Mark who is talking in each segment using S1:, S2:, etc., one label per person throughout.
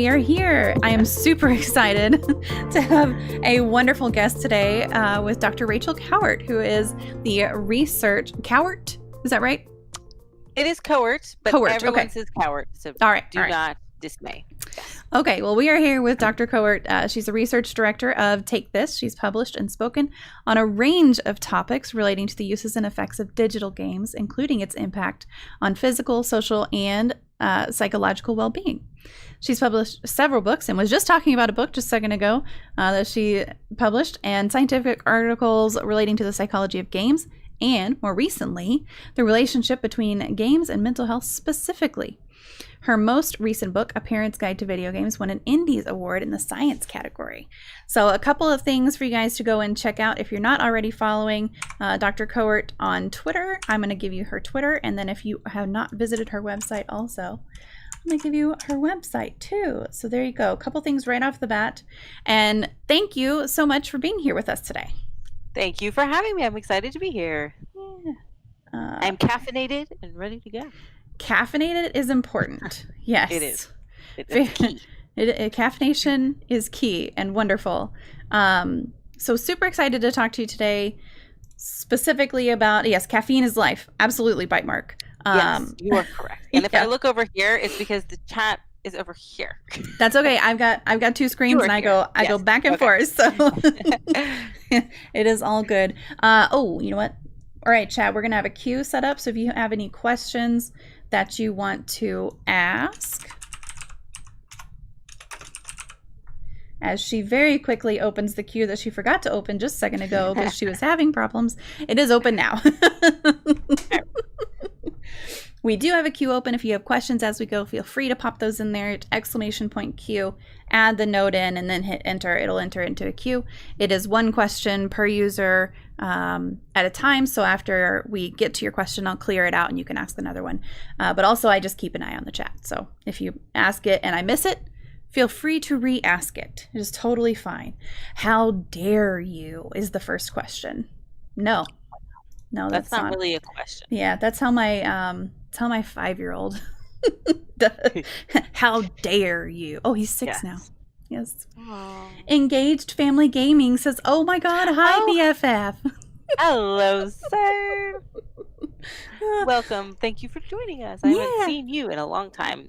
S1: we are here. I am super excited to have a wonderful guest today with Dr. Rachel Kowert, who is the research... Kowert? Is that right?
S2: It is Kowert, but
S1: Kowert,
S2: everyone
S1: okay.
S2: says Kowert, so
S1: all right.
S2: not dismay. Yes.
S1: Okay, well, we are here with Dr. Kowert. She's the research director of Take This. She's published and spoken on a range of topics relating to the uses and effects of digital games, including its impact on physical, social, and psychological well-being. She's published several books and was just talking about a book just a second ago that she published, and scientific articles relating to the psychology of games, and more recently, the relationship between games and mental health specifically. Her most recent book, A Parent's Guide to Video Games, won an Indies Award in the science category. So a couple of things for you guys to go and check out. If you're not already following Dr. Kowert on Twitter, I'm going to give you her Twitter. And then if you have not visited her website also, I'm going to give you her website too. So there you go. A couple things right off the bat. And thank you so much for being here with us today.
S2: Thank you for having me. I'm excited to be here.
S1: Yeah.
S2: I'm caffeinated and ready to go.
S1: Caffeinated is important. Yes.
S2: It is. It's key.
S1: Caffeination is key and wonderful. So super excited to talk to you today specifically about, yes, caffeine is life. Absolutely, bite mark.
S2: Yes, you are correct. And if I look over here, it's because the chat is over here.
S1: That's okay. I've got two screens and I go back and forth. So it is all good. Oh, you know what? All right, chat, we're going to have a queue set up. So if you have any questions that you want to ask, as she very quickly opens the queue that she forgot to open just a second ago because she was having problems. It is open now. We do have a queue open. If you have questions as we go, feel free to pop those in there. !queue, add the note in, and then hit enter. It'll enter into a queue. It is one question per user at a time. So after we get to your question, I'll clear it out and you can ask another one. But also, I just keep an eye on the chat. So if you ask it and I miss it, feel free to re-ask it. It is totally fine. How dare you is the first question. No, that's
S2: not really a question.
S1: Yeah, that's how my 5-year-old does. How dare you? Oh, he's 6 now. Yes.
S2: Aww.
S1: Engaged Family Gaming says, "Oh my God, hi BFF."
S2: Hello, sir. Welcome. Thank you for joining us. I haven't seen you in a long time.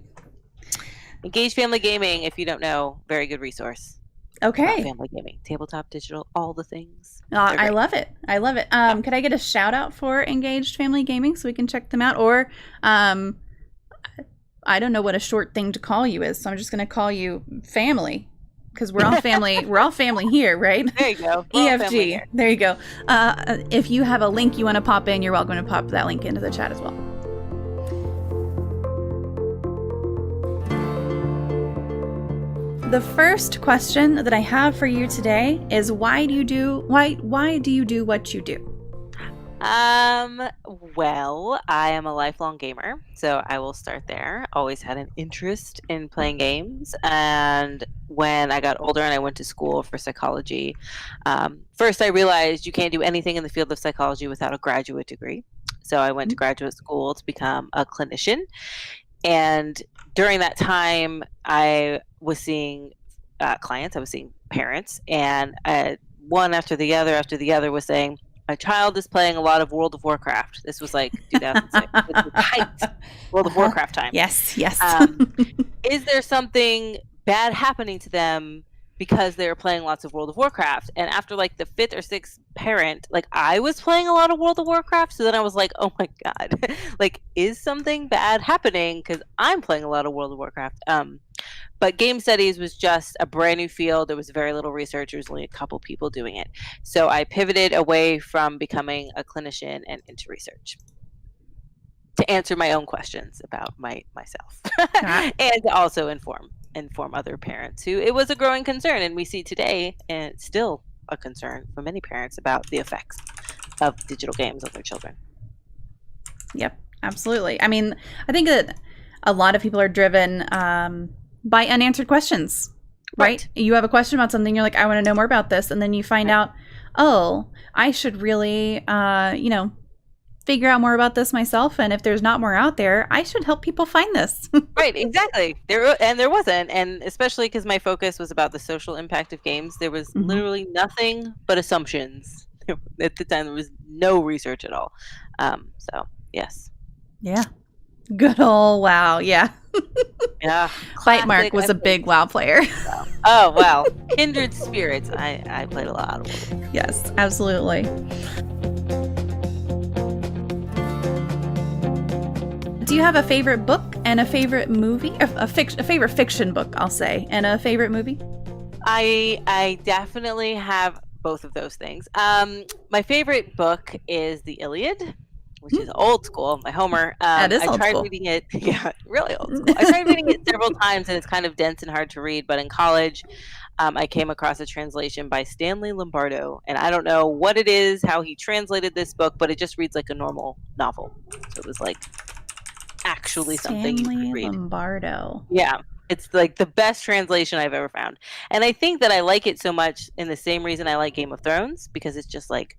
S2: Engaged Family Gaming, if you don't know, very good resource.
S1: Okay.
S2: Family gaming, tabletop, digital, all the things.
S1: I love it. I love it. Could I get a shout out for Engaged Family Gaming so we can check them out? Or I don't know what a short thing to call you is, so I'm just going to call you family because we're all family. We're all family here, right?
S2: There you go.
S1: EFG. There you go. If you have a link you want to pop in, you're welcome to pop that link into the chat as well. The first question that I have for you today is why do you do what you do?
S2: Well, I am a lifelong gamer, so I will start there. Always had an interest in playing games, and when I got older and I went to school for psychology, first I realized you can't do anything in the field of psychology without a graduate degree. So I went to graduate school to become a clinician, and during that time, I was seeing clients, I was seeing parents, and one after the other was saying, my child is playing a lot of World of Warcraft. This was like 2006. It was height World of Warcraft time.
S1: Yes.
S2: Is there something bad happening to them because they were playing lots of World of Warcraft? And after like the 5th or 6th parent, like I was playing a lot of World of Warcraft. So then I was like, oh my God, like is something bad happening because I'm playing a lot of World of Warcraft? But game studies was just a brand new field. There was very little research. There was only a couple people doing it. So I pivoted away from becoming a clinician and into research to answer my own questions about myself and to also inform other parents who it was a growing concern. And we see today, and it's still a concern for many parents about the effects of digital games on their children.
S1: Yep, absolutely. I mean, I think that a lot of people are driven by unanswered questions, right? You have a question about something, you're like, I want to know more about this. And then you find out, oh, I should really, figure out more about this myself. And if there's not more out there, I should help people find this.
S2: Right, exactly. There wasn't, and especially because my focus was about the social impact of games, there was literally nothing but assumptions. At the time, there was no research at all. So yes.
S1: Yeah. Good old WoW. Yeah.
S2: Yeah.
S1: Bite Mark was a big WoW player.
S2: Oh wow, kindred spirits. I played a lot of WoW.
S1: Yes, absolutely. Do you have a favorite book and a favorite movie? A favorite fiction book, I'll say, and a favorite movie?
S2: I definitely have both of those things. My favorite book is the Iliad, which is old school, my Homer.
S1: That is old
S2: I tried
S1: school.
S2: reading it. Yeah, really old school. I tried reading it several times, and it's kind of dense and hard to read. But in college, I came across a translation by Stanley Lombardo, and I don't know what it is, how he translated this book, but it just reads like a normal novel. So it was like actually something you could read.
S1: Lombardo.
S2: Yeah. It's like the best translation I've ever found. And I think that I like it so much in the same reason I like Game of Thrones, because it's just like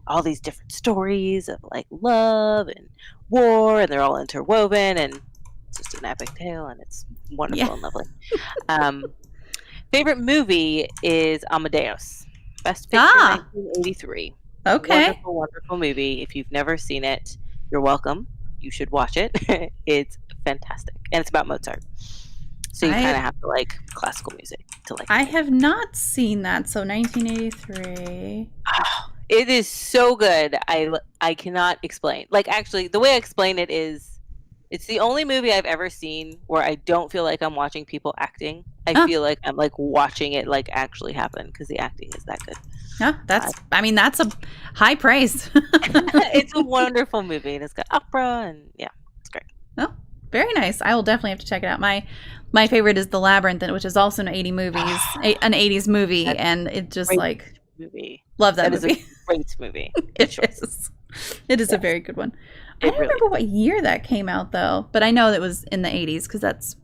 S2: all these different stories of like love and war, and they're all interwoven, and it's just an epic tale, and it's wonderful and lovely. Favorite movie is Amadeus. Best Picture 1983.
S1: Okay.
S2: Wonderful, wonderful movie. If you've never seen it, you're welcome. You should watch it. It's fantastic. And it's about Mozart. So you kind of have to like classical music to like it.
S1: I have not seen that. So 1983.
S2: Oh, it is so good. I cannot explain. Like, actually, the way I explain it is it's the only movie I've ever seen where I don't feel like I'm watching people acting. I feel like I'm like watching it like actually happen, because the acting is that good.
S1: Yeah, that's a high praise.
S2: It's a wonderful movie, and it's got opera, and yeah, it's great.
S1: Oh, very nice. I will definitely have to check it out. My favorite is The Labyrinth, which is also an 80s movie, and it just like
S2: movie.
S1: Love that movie.
S2: Is a great movie.
S1: It is a very good one. I don't remember what year that came out though, but I know that was in the 80s, because that's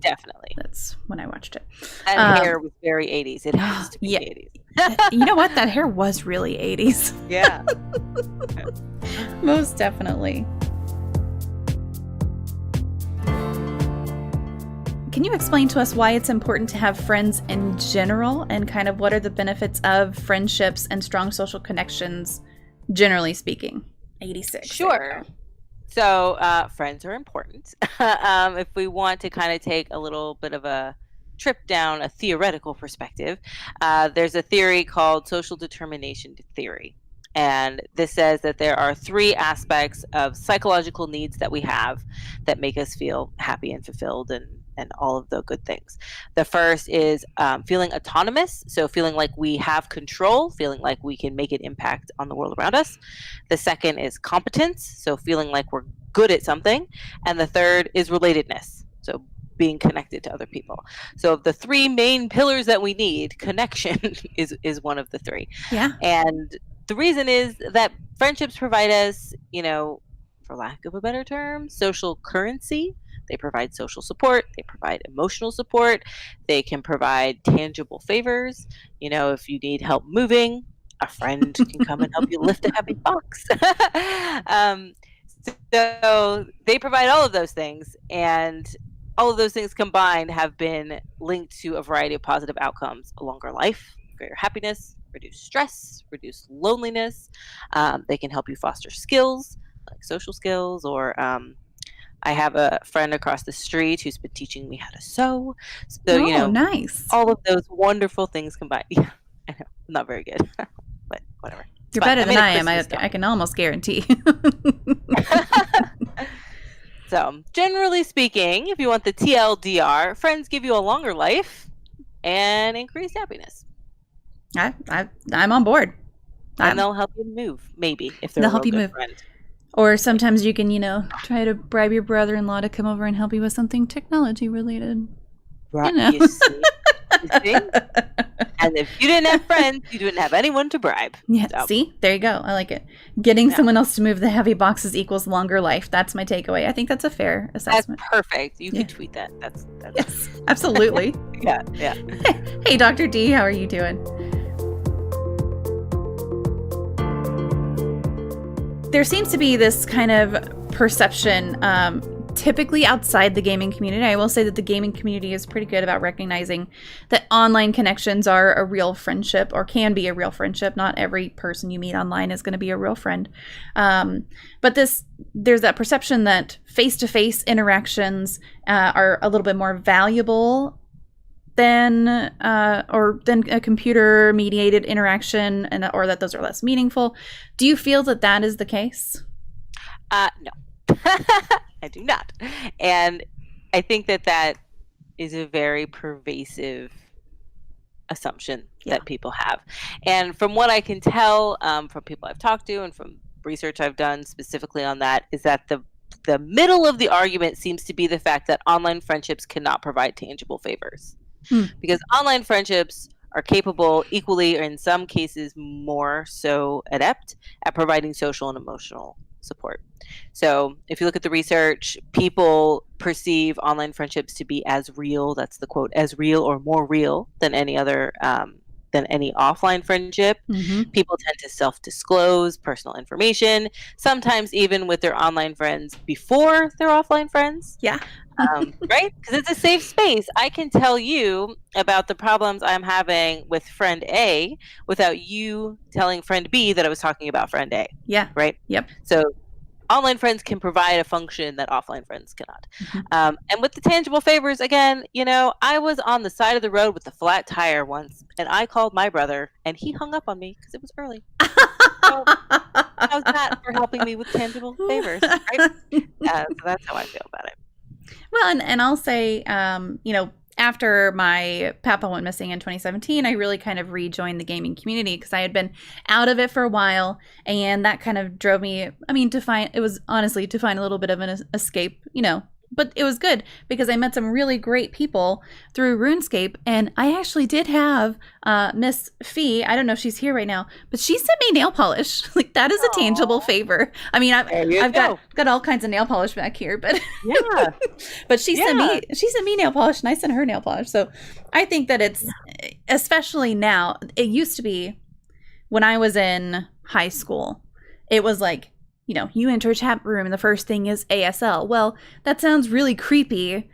S1: when I watched it.
S2: That hair was very 80s. It has to be 80s.
S1: You know what? That hair was really 80s.
S2: Yeah.
S1: Most definitely. Can you explain to us why it's important to have friends in general, and kind of what are the benefits of friendships and strong social connections, generally speaking? 86.
S2: Sure. So friends are important. If we want to kind of take a little bit of a trip down a theoretical perspective, there's a theory called social determination theory. And this says that there are 3 aspects of psychological needs that we have that make us feel happy and fulfilled and all of the good things. The first is feeling autonomous, so feeling like we have control, feeling like we can make an impact on the world around us. The second is competence, so feeling like we're good at something. And the third is relatedness, so being connected to other people. So of the 3 main pillars that we need, connection is one of the 3.
S1: Yeah.
S2: And the reason is that friendships provide us, for lack of a better term, social currency. They provide social support. They provide emotional support. They can provide tangible favors. If you need help moving, a friend can come and help you lift a heavy box. So they provide all of those things, and all of those things combined have been linked to a variety of positive outcomes: a longer life, greater happiness, reduced stress, reduced loneliness. They can help you foster skills like social skills, or I have a friend across the street who's been teaching me how to sew. So,
S1: nice.
S2: All of those wonderful things combined. Yeah, I know. I'm not very good, but whatever.
S1: You're better than I am. I can almost guarantee.
S2: So, generally speaking, if you want the TLDR, friends give you a longer life and increased happiness.
S1: I'm on board.
S2: And they'll help you move, maybe, if they'll
S1: help you move.
S2: Friend.
S1: Or sometimes you can, try to bribe your brother-in-law to come over and help you with something technology related.
S2: Right. You see? And if you didn't have friends, you didn't have anyone to bribe.
S1: Yeah.
S2: So.
S1: See, there you go. I like it. Getting someone else to move the heavy boxes equals longer life. That's my takeaway. I think that's a fair assessment.
S2: That's perfect. You can tweet that. That's
S1: yes, absolutely.
S2: Yeah.
S1: Hey, Dr. D, how are you doing? there seems to be this kind of perception, typically outside the gaming community. I will say that the gaming community is pretty good about recognizing that online connections are a real friendship, or can be a real friendship. Not every person you meet online is going to be a real friend. But there's that perception that face-to-face interactions are a little bit more valuable than a computer mediated interaction, or that those are less meaningful. Do you feel that that is the case?
S2: No. I do not. And I think that is a very pervasive assumption that people have. And from what I can tell, from people I've talked to and from research I've done specifically on that, is that the middle of the argument seems to be the fact that online friendships cannot provide tangible favors. Because online friendships are capable, equally, or in some cases more so adept at providing social and emotional support. So if you look at the research, people perceive online friendships to be as real, that's the quote, as real or more real than any other than any offline friendship. People tend to self-disclose personal information, sometimes even with their online friends before their offline friends. Right? Because it's a safe space. I can tell you about the problems I'm having with friend A without you telling friend B that I was talking about friend A. Right? So online friends can provide a function that offline friends cannot. And with the tangible favors, again, I was on the side of the road with a flat tire once, and I called my brother, and he hung up on me because it was early. So how's that for helping me with tangible favors? Right? So that's how I feel about it.
S1: Well, and I'll say, after my papa went missing in 2017, I really kind of rejoined the gaming community because I had been out of it for a while, and that kind of drove me, to find a little bit of an escape, but it was good because I met some really great people through RuneScape, and I actually did have Miss Fee. I don't know if she's here right now, but she sent me nail polish. Like, that is a tangible favor. I've got all kinds of nail polish back here, but but she sent me nail polish, and I sent her nail polish. So I think that it's, especially now, it used to be when I was in high school, it was like, you enter a chat room and the first thing is ASL. Well, that sounds really creepy,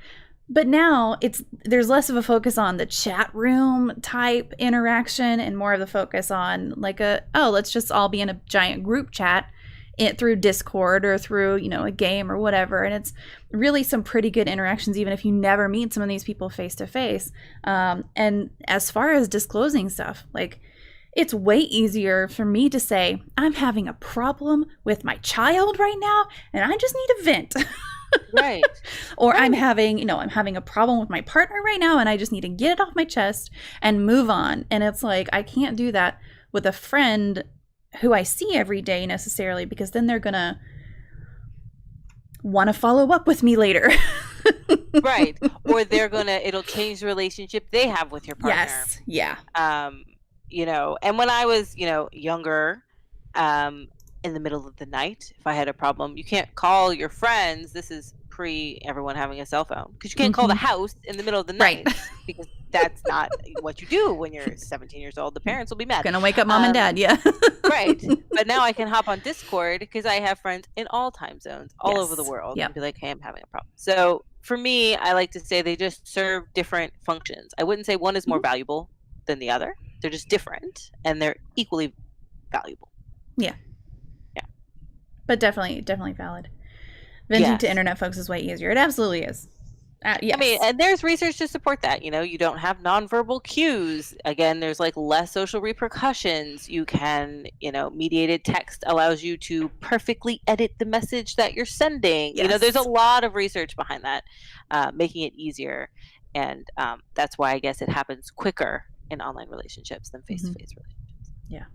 S1: but now there's less of a focus on the chat room type interaction and more of the focus on like let's just all be in a giant group chat through Discord or through, a game or whatever. And it's really some pretty good interactions, even if you never meet some of these people face to face. And as far as disclosing stuff, like, it's way easier for me to say, I'm having a problem with my child right now, and I just need a vent.
S2: Right.
S1: Or I'm having a problem with my partner right now, and I just need to get it off my chest and move on. And it's like, I can't do that with a friend who I see every day necessarily, because then they're going to want to follow up with me later.
S2: Right. Or it'll change the relationship they have with your partner.
S1: Yes. Yeah.
S2: And when I was, younger, in the middle of the night, if I had a problem, you can't call your friends. This is pre everyone having a cell phone, because you can't call the house in the middle of the night, because that's not what you do when you're 17 years old. The parents will be mad.
S1: Gonna wake up mom and dad.
S2: Right. But now I can hop on Discord because I have friends in all time zones all over the world and be like, hey, I'm having a problem. So for me, I like to say they just serve different functions. I wouldn't say one is more valuable than the other. They're just different, and they're equally valuable. Yeah.
S1: But definitely valid. Venting to internet folks is way easier. It absolutely is. Yes.
S2: And there's research to support that. You don't have nonverbal cues. Again, there's like less social repercussions. You can, mediated text allows you to perfectly edit the message that you're sending. There's a lot of research behind that, making it easier. And that's why I guess it happens quicker in online relationships than face-to-face relationships.
S1: Yeah.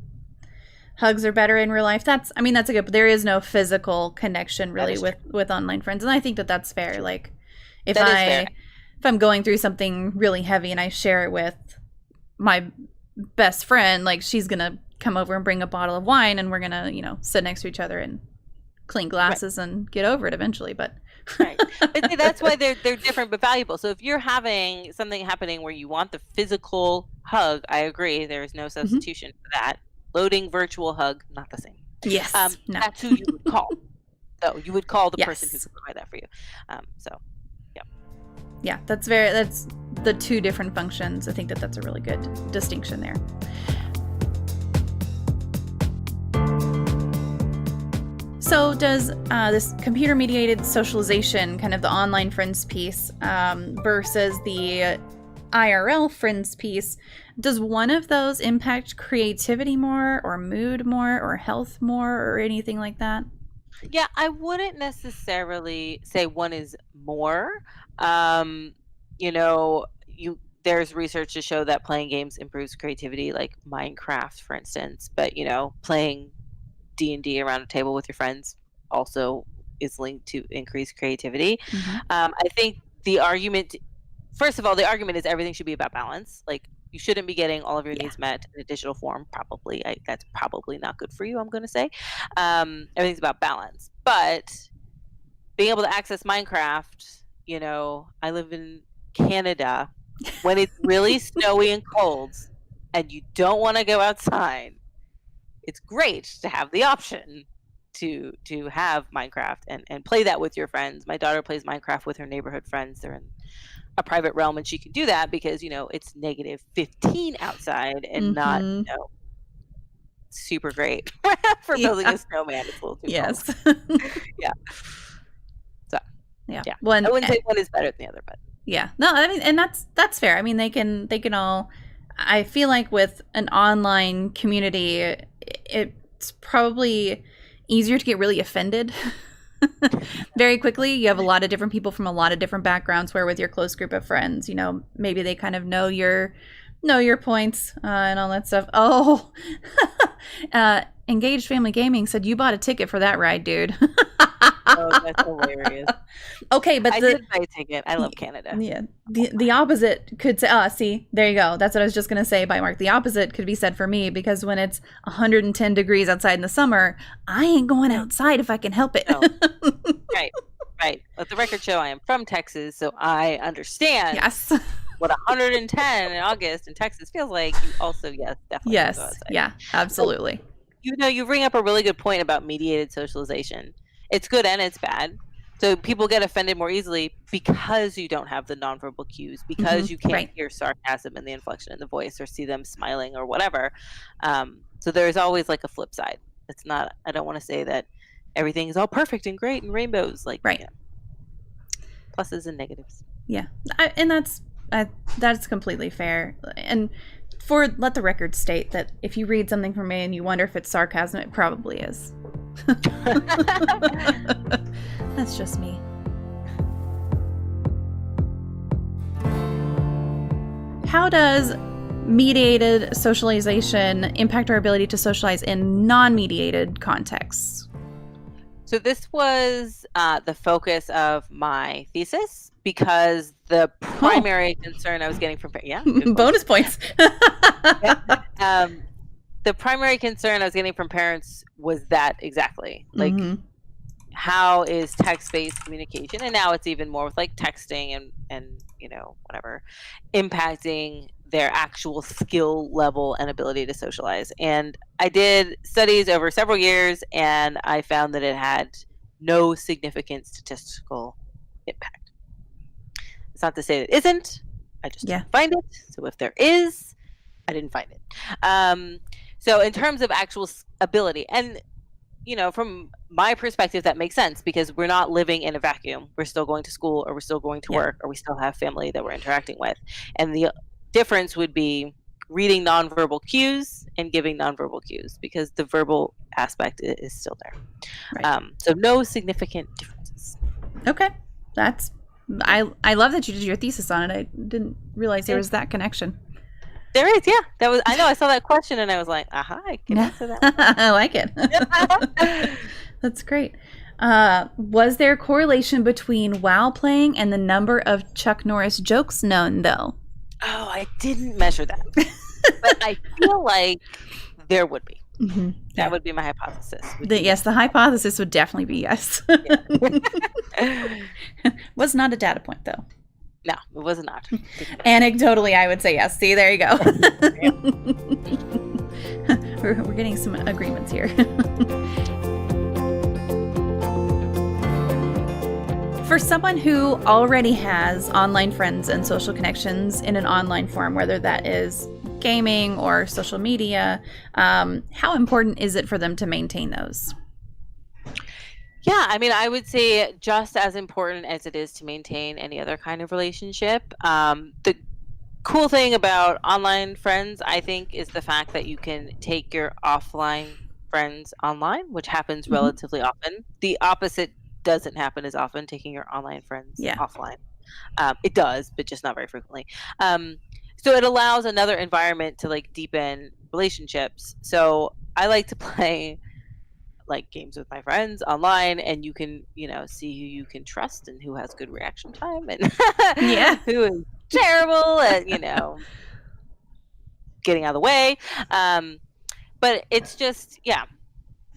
S1: Hugs are better in real life. That's a good, but there is no physical connection really with online friends. And I think that that's fair. Like if I'm going through something really heavy and I share it with my best friend, like she's going to come over and bring a bottle of wine, and we're going to, sit next to each other and clean glasses and get over it eventually. But
S2: But see, that's why they're different but valuable. So if you're having something happening where you want the physical hug, I agree, there is no substitution for that. Loading virtual hug, not the same.
S1: Yes. No.
S2: That's who you would call. So you would call the
S1: Yes.
S2: person who can provide that for you.
S1: Yeah, that's the two different functions. I think that's a really good distinction there. So does this computer-mediated socialization, kind of the online friends piece, versus the IRL friends piece, does one of those impact creativity more or mood more or health more or anything like that?
S2: Yeah, I wouldn't necessarily say one is more. There's research to show that playing games improves creativity, like Minecraft, for instance. But playing D&D around a table with your friends also is linked to increased creativity.
S1: Mm-hmm.
S2: I think the argument, first of all, the argument is everything should be about balance. Like, you shouldn't be getting all of your needs met in a digital form. Probably, that's probably not good for you, I'm going to say. Everything's about balance. But being able to access Minecraft, I live in Canada. When it's really snowy and cold and you don't want to go outside, it's great to have the option to have Minecraft and play that with your friends. My daughter plays Minecraft with her neighborhood friends. They're in a private realm, and she can do that because it's -15 outside and not super great for building a snowman. It's a little too cold. Yeah. So
S1: yeah.
S2: I wouldn't say one is better than the other, but
S1: yeah. No, I mean, and that's fair. I mean, they can all. I feel like with an online community, it's probably easier to get really offended very quickly. You have a lot of different people from a lot of different backgrounds, where with your close group of friends, maybe they kind of know your points and all that stuff. Oh, Engaged Family Gaming said you bought a ticket for that ride, dude.
S2: Oh, that's hilarious.
S1: Okay, but
S2: I did buy a ticket. I love Canada.
S1: Yeah. The opposite could say, see, there you go. That's what I was just going to say, by Mark. The opposite could be said for me, because when it's 110 degrees outside in the summer, I ain't going outside if I can help it.
S2: No. Right. Let the record show I am from Texas, so I understand what 110 in August in Texas feels like. You also, definitely go outside.
S1: Yeah, absolutely.
S2: So, you bring up a really good point about mediated socialization. It's good and it's bad. So people get offended more easily because you don't have the nonverbal cues, because you can't hear sarcasm in the inflection in the voice or see them smiling or whatever. So there's always like a flip side. It's not, I don't want to say that everything is all perfect and great and rainbows. Like, pluses and negatives. Yeah.
S1: And that's completely fair. And let the record state that if you read something from me and you wonder if it's sarcasm, it probably is. That's just me. How does mediated socialization impact our ability to socialize in non-mediated contexts?
S2: So this was the focus of my thesis, because the primary concern I was getting from
S1: bonus points.
S2: The primary concern I was getting from parents was that exactly, like, how is text-based communication, and now it's even more with like texting and whatever, impacting their actual skill level and ability to socialize. And I did studies over several years, and I found that it had no significant statistical impact. It's not to say that it isn't. I just didn't find it. So if there is, I didn't find it. So in terms of actual ability, and from my perspective, that makes sense, because we're not living in a vacuum. We're still going to school, or we're still going to work, or we still have family that we're interacting with. And the difference would be reading nonverbal cues and giving nonverbal cues, because the verbal aspect is still there. Right. So no significant differences.
S1: Okay. I love that you did your thesis on it. I didn't realize there was that connection.
S2: There is, I know, I saw that question and I was like, I can answer that.
S1: I like it. That's great. Was there a correlation between WoW playing and the number of Chuck Norris jokes known, though?
S2: Oh, I didn't measure that. But I feel like there would be. Mm-hmm. That would be my hypothesis.
S1: Yes, the hypothesis would definitely be yes. Was not a data point, though.
S2: No, it was not.
S1: Anecdotally, I would say yes. See, there you go. We're getting some agreements here. For someone who already has online friends and social connections in an online form, whether that is gaming or social media, how important is it for them to maintain those?
S2: Yeah, I mean, I would say just as important as it is to maintain any other kind of relationship. The cool thing about online friends, I think, is the fact that you can take your offline friends online, which happens relatively often. The opposite doesn't happen as often, taking your online friends offline. It does, but just not very frequently. So it allows another environment to like deepen relationships. So I like to play like games with my friends online, and you can, see who you can trust and who has good reaction time and who is terrible at, getting out of the way. But it's just,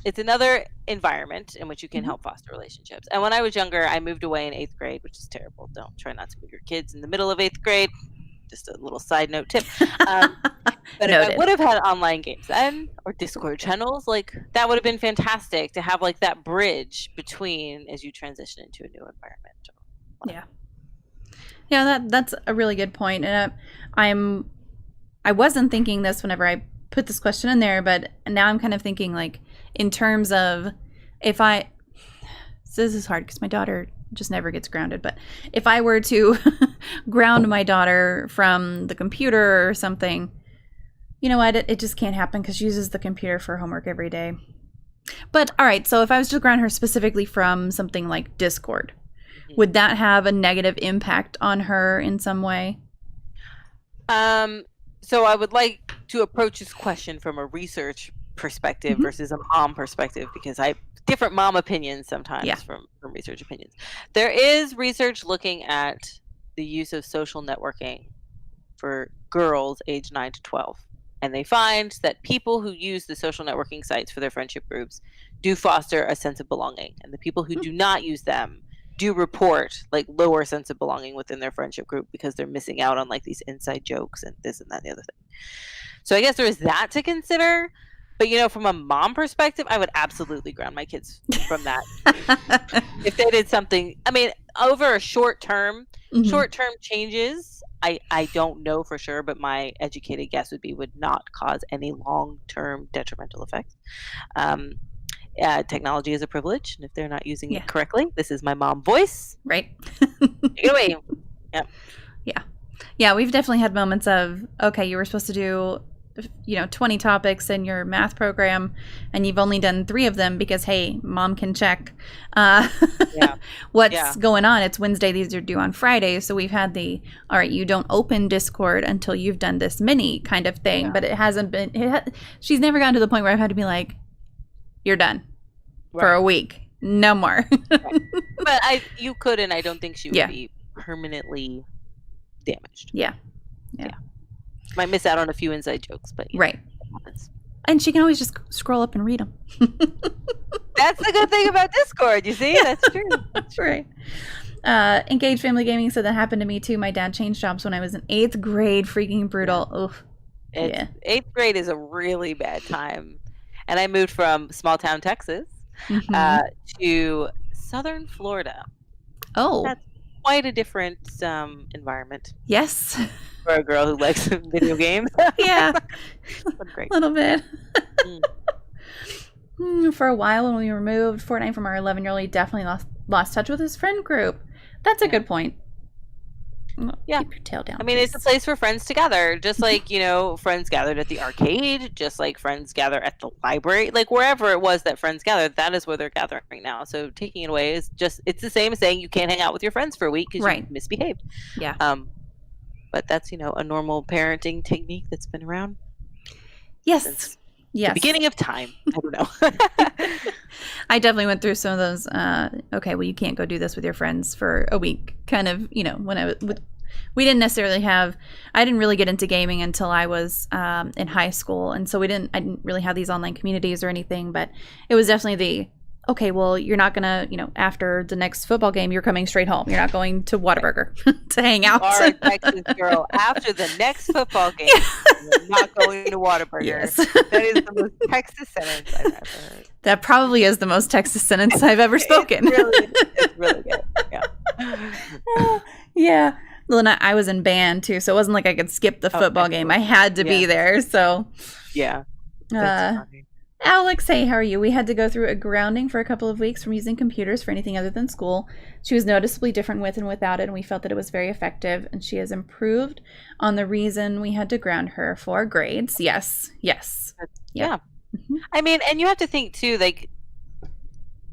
S2: it's another environment in which you can help foster relationships. And when I was younger, I moved away in 8th grade, which is terrible. Don't try not to move your kids in the middle of 8th grade. Just a little side note tip. But if I would have had online games then, or Discord channels, like that would have been fantastic to have like that bridge between as you transition into a new environment.
S1: Yeah, that's a really good point. And I wasn't thinking this whenever I put this question in there, but now I'm kind of thinking like in terms of so this is hard because my daughter just never gets grounded, but if I were to ground my daughter from the computer or something, you know what, it just can't happen because she uses the computer for homework every day. But all right, so if I was to ground her specifically from something like Discord, would that have a negative impact on her in some way?
S2: So I would like to approach this question from a research perspective versus a mom perspective, because I different mom opinions sometimes from research opinions. There is research looking at the use of social networking for girls aged 9 to 12. And they find that people who use the social networking sites for their friendship groups do foster a sense of belonging. And the people who do not use them do report like lower sense of belonging within their friendship group because they're missing out on like these inside jokes and this and that and the other thing. So I guess there is that to consider. But, from a mom perspective, I would absolutely ground my kids from that. If they did something, I mean, over a short-term changes, I don't know for sure, but my educated guess would not cause any long-term detrimental effects. Technology is a privilege, and if they're not using it correctly, this is my mom voice.
S1: Right.
S2: Take it away. Yep.
S1: Yeah, we've definitely had moments of, okay, you were supposed to do 20 topics in your math program and you've only done 3 of them because, hey, mom can check what's going on. It's Wednesday. These are due on Friday. So we've had all right, you don't open Discord until you've done this many kind of thing. But it hasn't been, she's never gotten to the point where I've had to be like, you're done for a week. No more.
S2: But you could, and I don't think she would be permanently damaged. Yeah. Might miss out on a few inside jokes, but
S1: right. And she can always just scroll up and read them.
S2: That's the good thing about Discord, you see? That's true.
S1: That's right. Engaged Family Gaming said that happened to me too. My dad changed jobs when I was in 8th grade. Freaking brutal. Oof.
S2: 8th grade is a really bad time. And I moved from small town Texas to southern Florida.
S1: Oh.
S2: That's quite a different environment.
S1: Yes.
S2: For a girl who likes video games.
S1: Yeah.
S2: Great.
S1: A little bit. For a while when we removed Fortnite from our 11-year-old, he definitely lost touch with his friend group. That's a good point.
S2: Yeah.
S1: Keep your tail down.
S2: I mean, it's a place for friends to gather, just like, friends gathered at the arcade, just like friends gather at the library, like wherever it was that friends gathered, that is where they're gathering now. So taking it away is it's the same as saying you can't hang out with your friends for a week because you misbehaved.
S1: Yeah.
S2: But that's, a normal parenting technique that's been around.
S1: Yes.
S2: The beginning of time. I don't know.
S1: I definitely went through some of those, okay, well, you can't go do this with your friends for a week. Kind of, when we didn't necessarily I didn't really get into gaming until I was in high school. And so I didn't really have these online communities or anything, but it was definitely okay, well, you're not going to, after the next football game, you're coming straight home. You're not going to Whataburger to hang out.
S2: Or Texas girl, after the next football game, I'm not going to Whataburger.
S1: Yes.
S2: That is the most Texas sentence I've ever heard.
S1: That probably is the most Texas sentence I've ever spoken.
S2: It's really good. Yeah.
S1: Yeah. Well, and I was in band too, so it wasn't like I could skip the football game. I had to be there. So,
S2: yeah. That's funny.
S1: Alex, hey, how are you? We had to go through a grounding for a couple of weeks from using computers for anything other than school. She was noticeably different with and without it, and we felt that it was very effective, and she has improved on the reason we had to ground her for grades. Yes. Yeah. Mm-hmm.
S2: I mean, and you have to think too, like,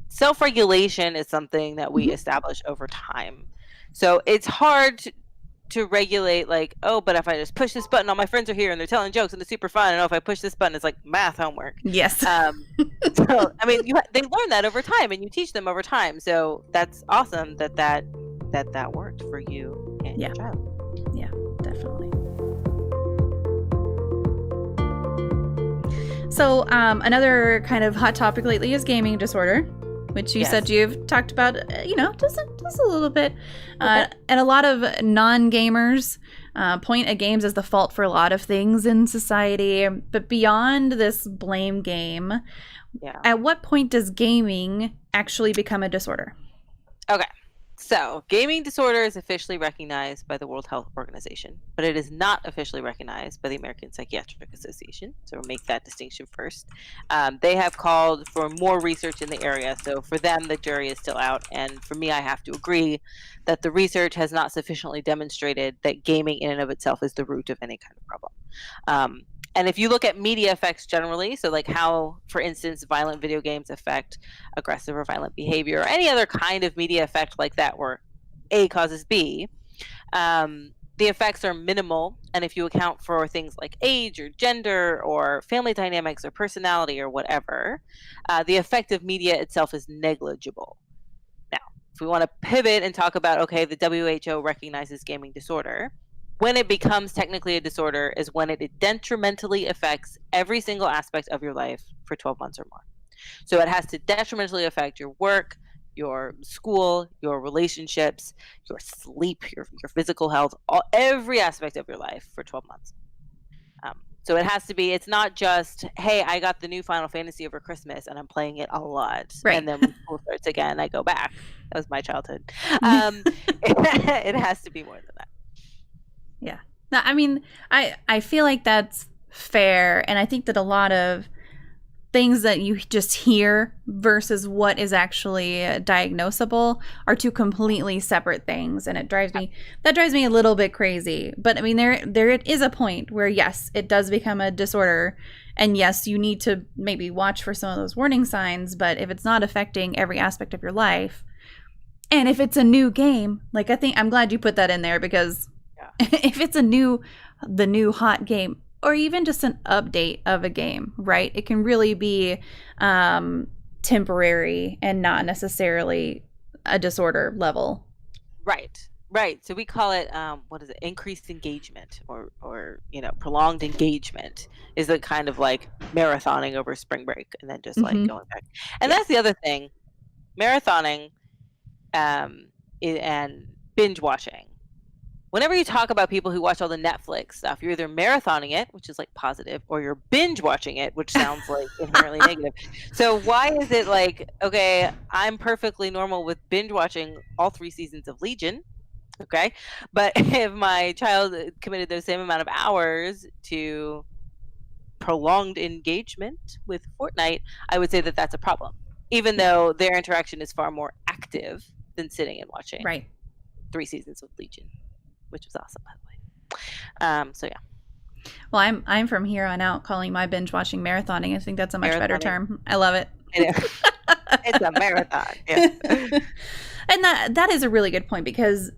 S2: self-regulation is something that we establish over time. So it's hard to regulate, like, oh, but if I just push this button, all my friends are here and they're telling jokes and it's super fun. And oh, if I push this button, it's like math homework.
S1: Yes.
S2: So I mean, they learn that over time, and you teach them over time. So that's awesome that worked for you and your child.
S1: Yeah, definitely. So another kind of hot topic lately is gaming disorder, which you said you've talked about, just a little bit. And a lot of non-gamers point at games as the fault for a lot of things in society. But beyond this blame game, at what point does gaming actually become a disorder? Okay.
S2: So, gaming disorder is officially recognized by the World Health Organization, but it is not officially recognized by the American Psychiatric Association. So, we'll make that distinction first. They have called for more research in the area. So, for them, the jury is still out. And for me, I have to agree that the research has not sufficiently demonstrated that gaming in and of itself is the root of any kind of problem. And if you look at media effects generally, so like how, for instance, violent video games affect aggressive or violent behavior, or any other kind of media effect like that where A causes B, the effects are minimal. And if you account for things like age or gender or family dynamics or personality or whatever, the effect of media itself is negligible. Now, if we want to pivot and talk about, okay, the WHO recognizes gaming disorder. When it becomes technically a disorder is when it detrimentally affects every single aspect of your life for 12 months or more. So it has to detrimentally affect your work, your school, your relationships, your sleep, your physical health, every aspect of your life for 12 months. So it has to be, it's not just, hey, I got the new Final Fantasy over Christmas and I'm playing it a lot.
S1: Right.
S2: And then when school starts again, I go back. That was my childhood. It has to be more than that.
S1: Yeah. No, I mean, I feel like that's fair. And I think that a lot of things that you just hear versus what is actually diagnosable are two completely separate things. And that drives me a little bit crazy. But I mean, there is a point where, yes, it does become a disorder. And yes, you need to maybe watch for some of those warning signs. But if it's not affecting every aspect of your life, and if it's a new game, like I'm glad you put that in there, because if it's the new hot game, or even just an update of a game, right? It can really be temporary and not necessarily a disorder level.
S2: Right. So we call it, increased engagement or prolonged engagement is a kind of like marathoning over spring break and then just like going back. And that's the other thing, marathoning and binge watching. Whenever you talk about people who watch all the Netflix stuff, you're either marathoning it, which is like positive, or you're binge watching it, which sounds like inherently negative. So why is it like, okay, I'm perfectly normal with binge watching all 3 seasons of Legion, okay? But if my child committed the same amount of hours to prolonged engagement with Fortnite, I would say that that's a problem, even though their interaction is far more active than sitting and watching 3 seasons of Legion. Which was awesome, by the way. So yeah.
S1: Well, I'm from here on out calling my binge watching marathoning. I think that's a much better term. I love it.
S2: It's a marathon. Yeah.
S1: And that is a really good point, because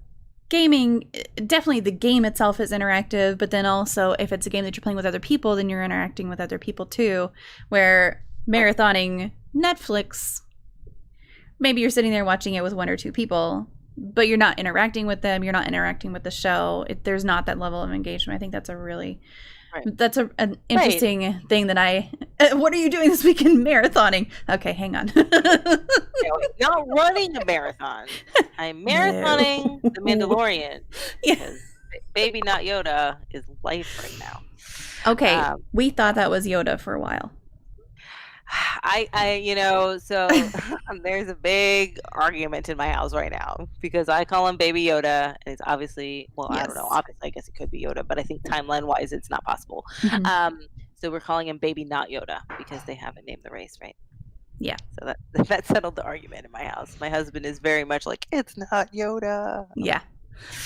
S1: gaming, definitely the game itself is interactive, but then also if it's a game that you're playing with other people, then you're interacting with other people too. Where marathoning Netflix, maybe you're sitting there watching it with 1 or 2 people, but you're not interacting with them. You're not interacting with the show. There's not that level of engagement. I think that's a really, that's an interesting thing that what are you doing this weekend marathoning? Okay, hang on.
S2: Not running a marathon. I'm marathoning The Mandalorian.
S1: Yeah.
S2: baby not Yoda is life right now.
S1: Okay, we thought that was Yoda for a while.
S2: So there's a big argument in my house right now because I call him Baby Yoda, and it's obviously, well, I don't know. Obviously, I guess it could be Yoda, but I think timeline-wise, it's not possible. So we're calling him Baby not Yoda because they haven't named the race, right?
S1: Yeah.
S2: So that settled the argument in my house. My husband is very much like, it's not Yoda.
S1: Yeah.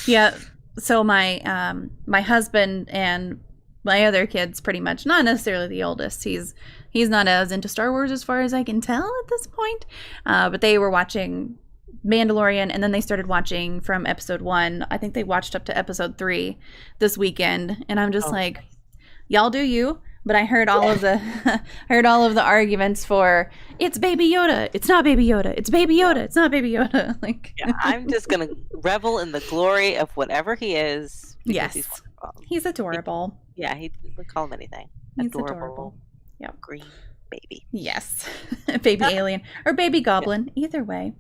S1: Yeah. So my my husband and my other kids, pretty much, not necessarily the oldest. He's not as into Star Wars as far as I can tell at this point. But they were watching Mandalorian, and then they started watching from episode 1. I think they watched up to episode 3 this weekend, and I'm just like, y'all do you. But I heard all of the arguments for it's Baby Yoda, it's not Baby Yoda, it's Baby Yoda, it's not Baby Yoda. Like,
S2: I'm just gonna revel in the glory of whatever he is.
S1: Yes, he's adorable.
S2: We call him anything.
S1: He's adorable.
S2: Yeah, green baby.
S1: Yes, baby alien or baby goblin. Either way.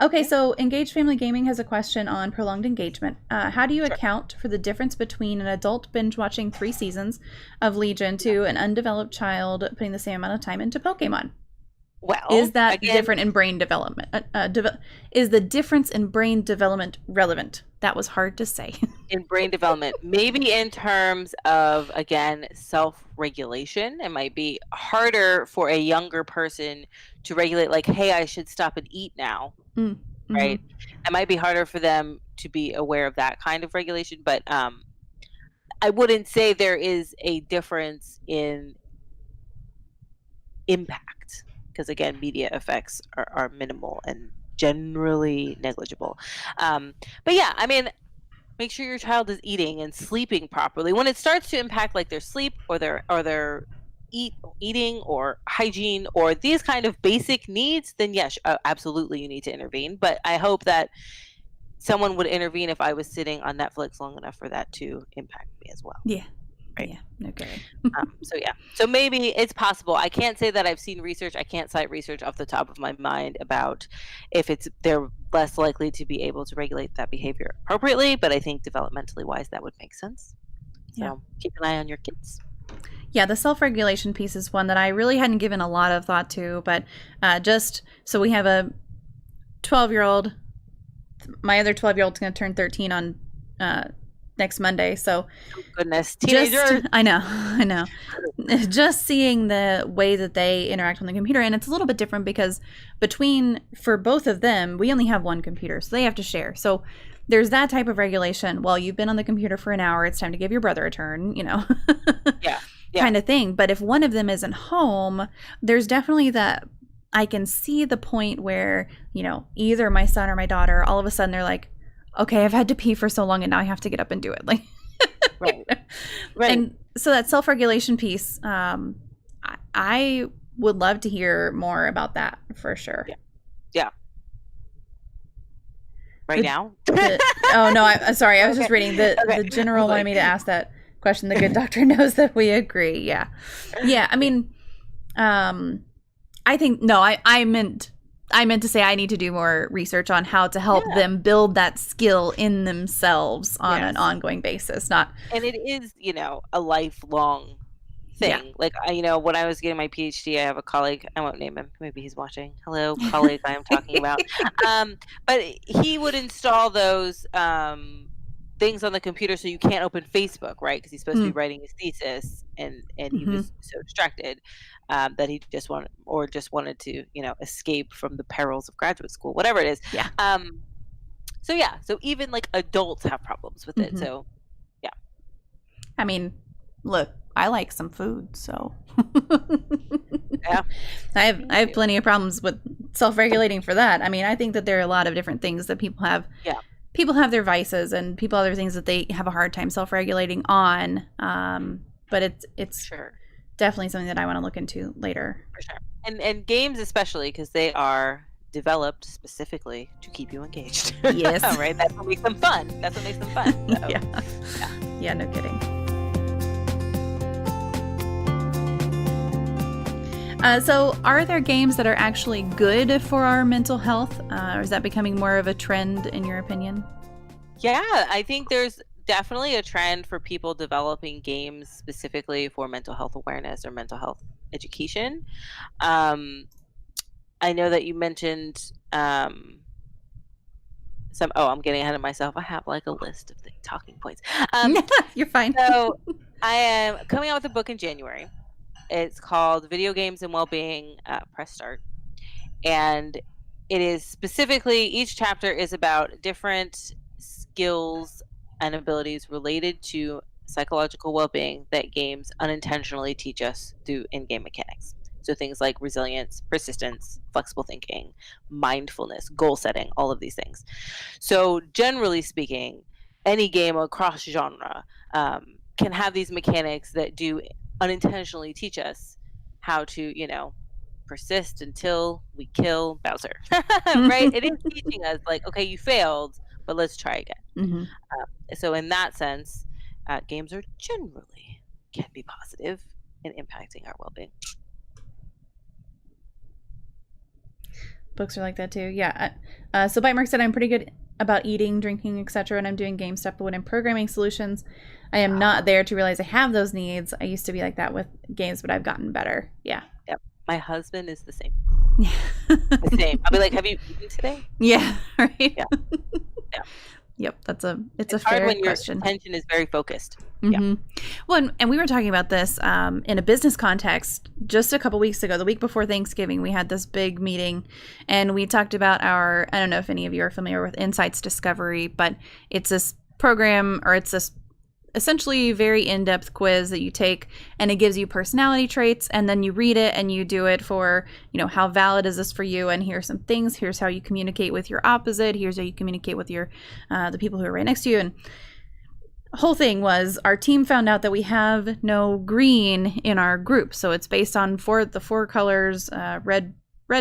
S1: Okay, so Engaged Family Gaming has a question on prolonged engagement. How do you account for the difference between an adult binge watching 3 seasons of Legion to an undeveloped child putting the same amount of time into Pokemon?
S2: Well,
S1: is that different in brain development? Is the difference in brain development relevant? That was hard to say.
S2: In brain development, maybe in terms of, again, self-regulation, it might be harder for a younger person to regulate, like, hey, I should stop and eat now, right? It might be harder for them to be aware of that kind of regulation, but I wouldn't say there is a difference in impact. Because again, media effects are minimal and generally negligible. But yeah, I mean, make sure your child is eating and sleeping properly. When it starts to impact like their sleep or their eating or hygiene or these kind of basic needs, then yes, absolutely you need to intervene. But I hope that someone would intervene if I was sitting on Netflix long enough for that to impact me as well.
S1: Yeah.
S2: Right.
S1: Yeah. Okay.
S2: So maybe it's possible. I can't say that I've seen research. I can't cite research off the top of my mind about if they're less likely to be able to regulate that behavior appropriately. But I think developmentally wise, that would make sense. So keep an eye on your kids.
S1: Yeah, the self-regulation piece is one that I really hadn't given a lot of thought to. But just so we have a 12-year-old. My other 12-year-old's going to turn 13 on next Monday, so
S2: goodness, teenager.
S1: I know. Just seeing the way that they interact on the computer, and it's a little bit different because for both of them, we only have one computer, so they have to share. So there's that type of regulation. Well, you've been on the computer for an hour; it's time to give your brother a turn,
S2: yeah.
S1: kind of thing. But if one of them isn't home, there's definitely that. I can see the point where either my son or my daughter, all of a sudden they're like, okay, I've had to pee for so long and now I have to get up and do it. Like,
S2: right.
S1: And so that self-regulation piece, I would love to hear more about that for sure.
S2: Yeah. Now?
S1: Oh no, I'm sorry. I was just reading the general wanted me to ask that question. The good doctor knows that we agree. Yeah. I mean, I think, no, I meant to say I need to do more research on how to help them build that skill in themselves on an ongoing basis. And
S2: it is, a lifelong thing. Yeah. Like, when I was getting my Ph.D., I have a colleague, I won't name him, maybe he's watching. Hello, colleague I am talking about. But he would install those things on the computer so you can't open Facebook, right? Because he's supposed to be writing his thesis, and he was so distracted that he just wanted to, escape from the perils of graduate school, whatever it is.
S1: Yeah.
S2: So even like adults have problems with it. So, yeah.
S1: I mean, look, I like some food, so
S2: yeah.
S1: I have plenty of problems with self-regulating for that. I mean, I think that there are a lot of different things that people have. Yeah. People have their vices, and people have other things that they have a hard time self-regulating on. But it's definitely something that I want to look into later.
S2: For sure. And games especially, because they are developed specifically to keep you engaged.
S1: Yes.
S2: Right? That's what makes them fun. So,
S1: yeah, no kidding. So are there games that are actually good for our mental health? Or is that becoming more of a trend in your opinion?
S2: Yeah, I think there's definitely a trend for people developing games specifically for mental health awareness or mental health education. Um, I know that you mentioned some. Oh, I'm getting ahead of myself. I have like a list of the talking points.
S1: You're fine.
S2: So I am coming out with a book in January. It's called Video Games and Wellbeing. Press start, and it is specifically, each chapter is about different skills and abilities related to psychological well-being that games unintentionally teach us through in-game mechanics. So things like resilience, persistence, flexible thinking, mindfulness, goal setting, all of these things. So generally speaking, any game across genre can have these mechanics that do unintentionally teach us how to, persist until we kill Bowser. Right? It is teaching us, like, okay, you failed, but let's try again.
S1: Mm-hmm.
S2: So in that sense, games are generally can be positive in impacting our well-being.
S1: Books are like that too. Yeah. So Bite Mark said I'm pretty good about eating, drinking, etc. when I'm doing game stuff, but when I'm programming solutions, I am not there to realize I have those needs. I used to be like that with games, but I've gotten better. Yeah.
S2: Yep. My husband is the same.
S1: Yeah.
S2: The same. I'll be like, have you eaten today?
S1: Yeah. Right.
S2: Yeah. Yeah.
S1: Yep. It's a
S2: hard
S1: fair
S2: when
S1: question.
S2: Your attention is very focused.
S1: Mm-hmm.
S2: Yeah.
S1: Well, and we were talking about this in a business context just a couple weeks ago. The week before Thanksgiving, we had this big meeting, and we talked about I don't know if any of you are familiar with Insights Discovery, but it's this program, or it's this essentially very in-depth quiz that you take, and it gives you personality traits, and then you read it and you do it for, how valid is this for you, and here's some things, here's how you communicate with your opposite, here's how you communicate with your the people who are right next to you. And whole thing was our team found out that we have no green in our group. So it's based on the four colors, red,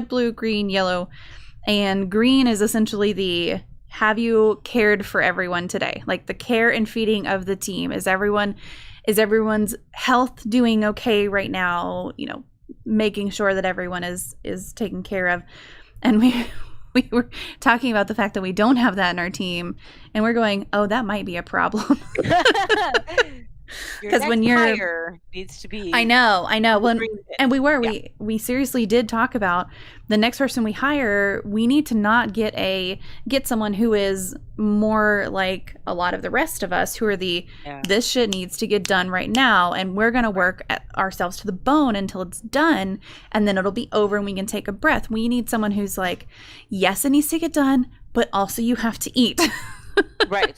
S1: blue, green, yellow. And green is essentially the have you cared for everyone today? Like the care and feeding of the team. Is everyone's health doing okay right now? Making sure that everyone is taken care of. And we were talking about the fact that we don't have that in our team, and we're going, oh, that might be a problem.
S2: Because when hire needs to be,
S1: I know. Well, and we seriously did talk about the next person we hire. We need to not get someone who is more like a lot of the rest of us, who are this shit needs to get done right now, and we're gonna work ourselves to the bone until it's done, and then it'll be over and we can take a breath. We need someone who's like, yes, it needs to get done, but also you have to eat.
S2: Right.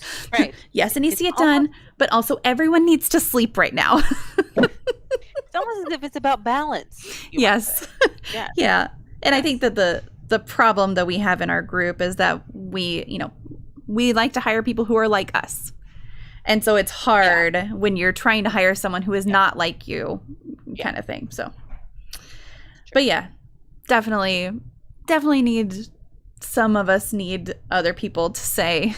S1: Yes, it needs to get done, but also everyone needs to sleep right now.
S2: It's almost as if it's about balance.
S1: Yes. Yeah. And I think that the problem that we have in our group is that we like to hire people who are like us. And so it's hard when you're trying to hire someone who is not like you, kind of thing. So, but yeah, definitely some of us need other people to say,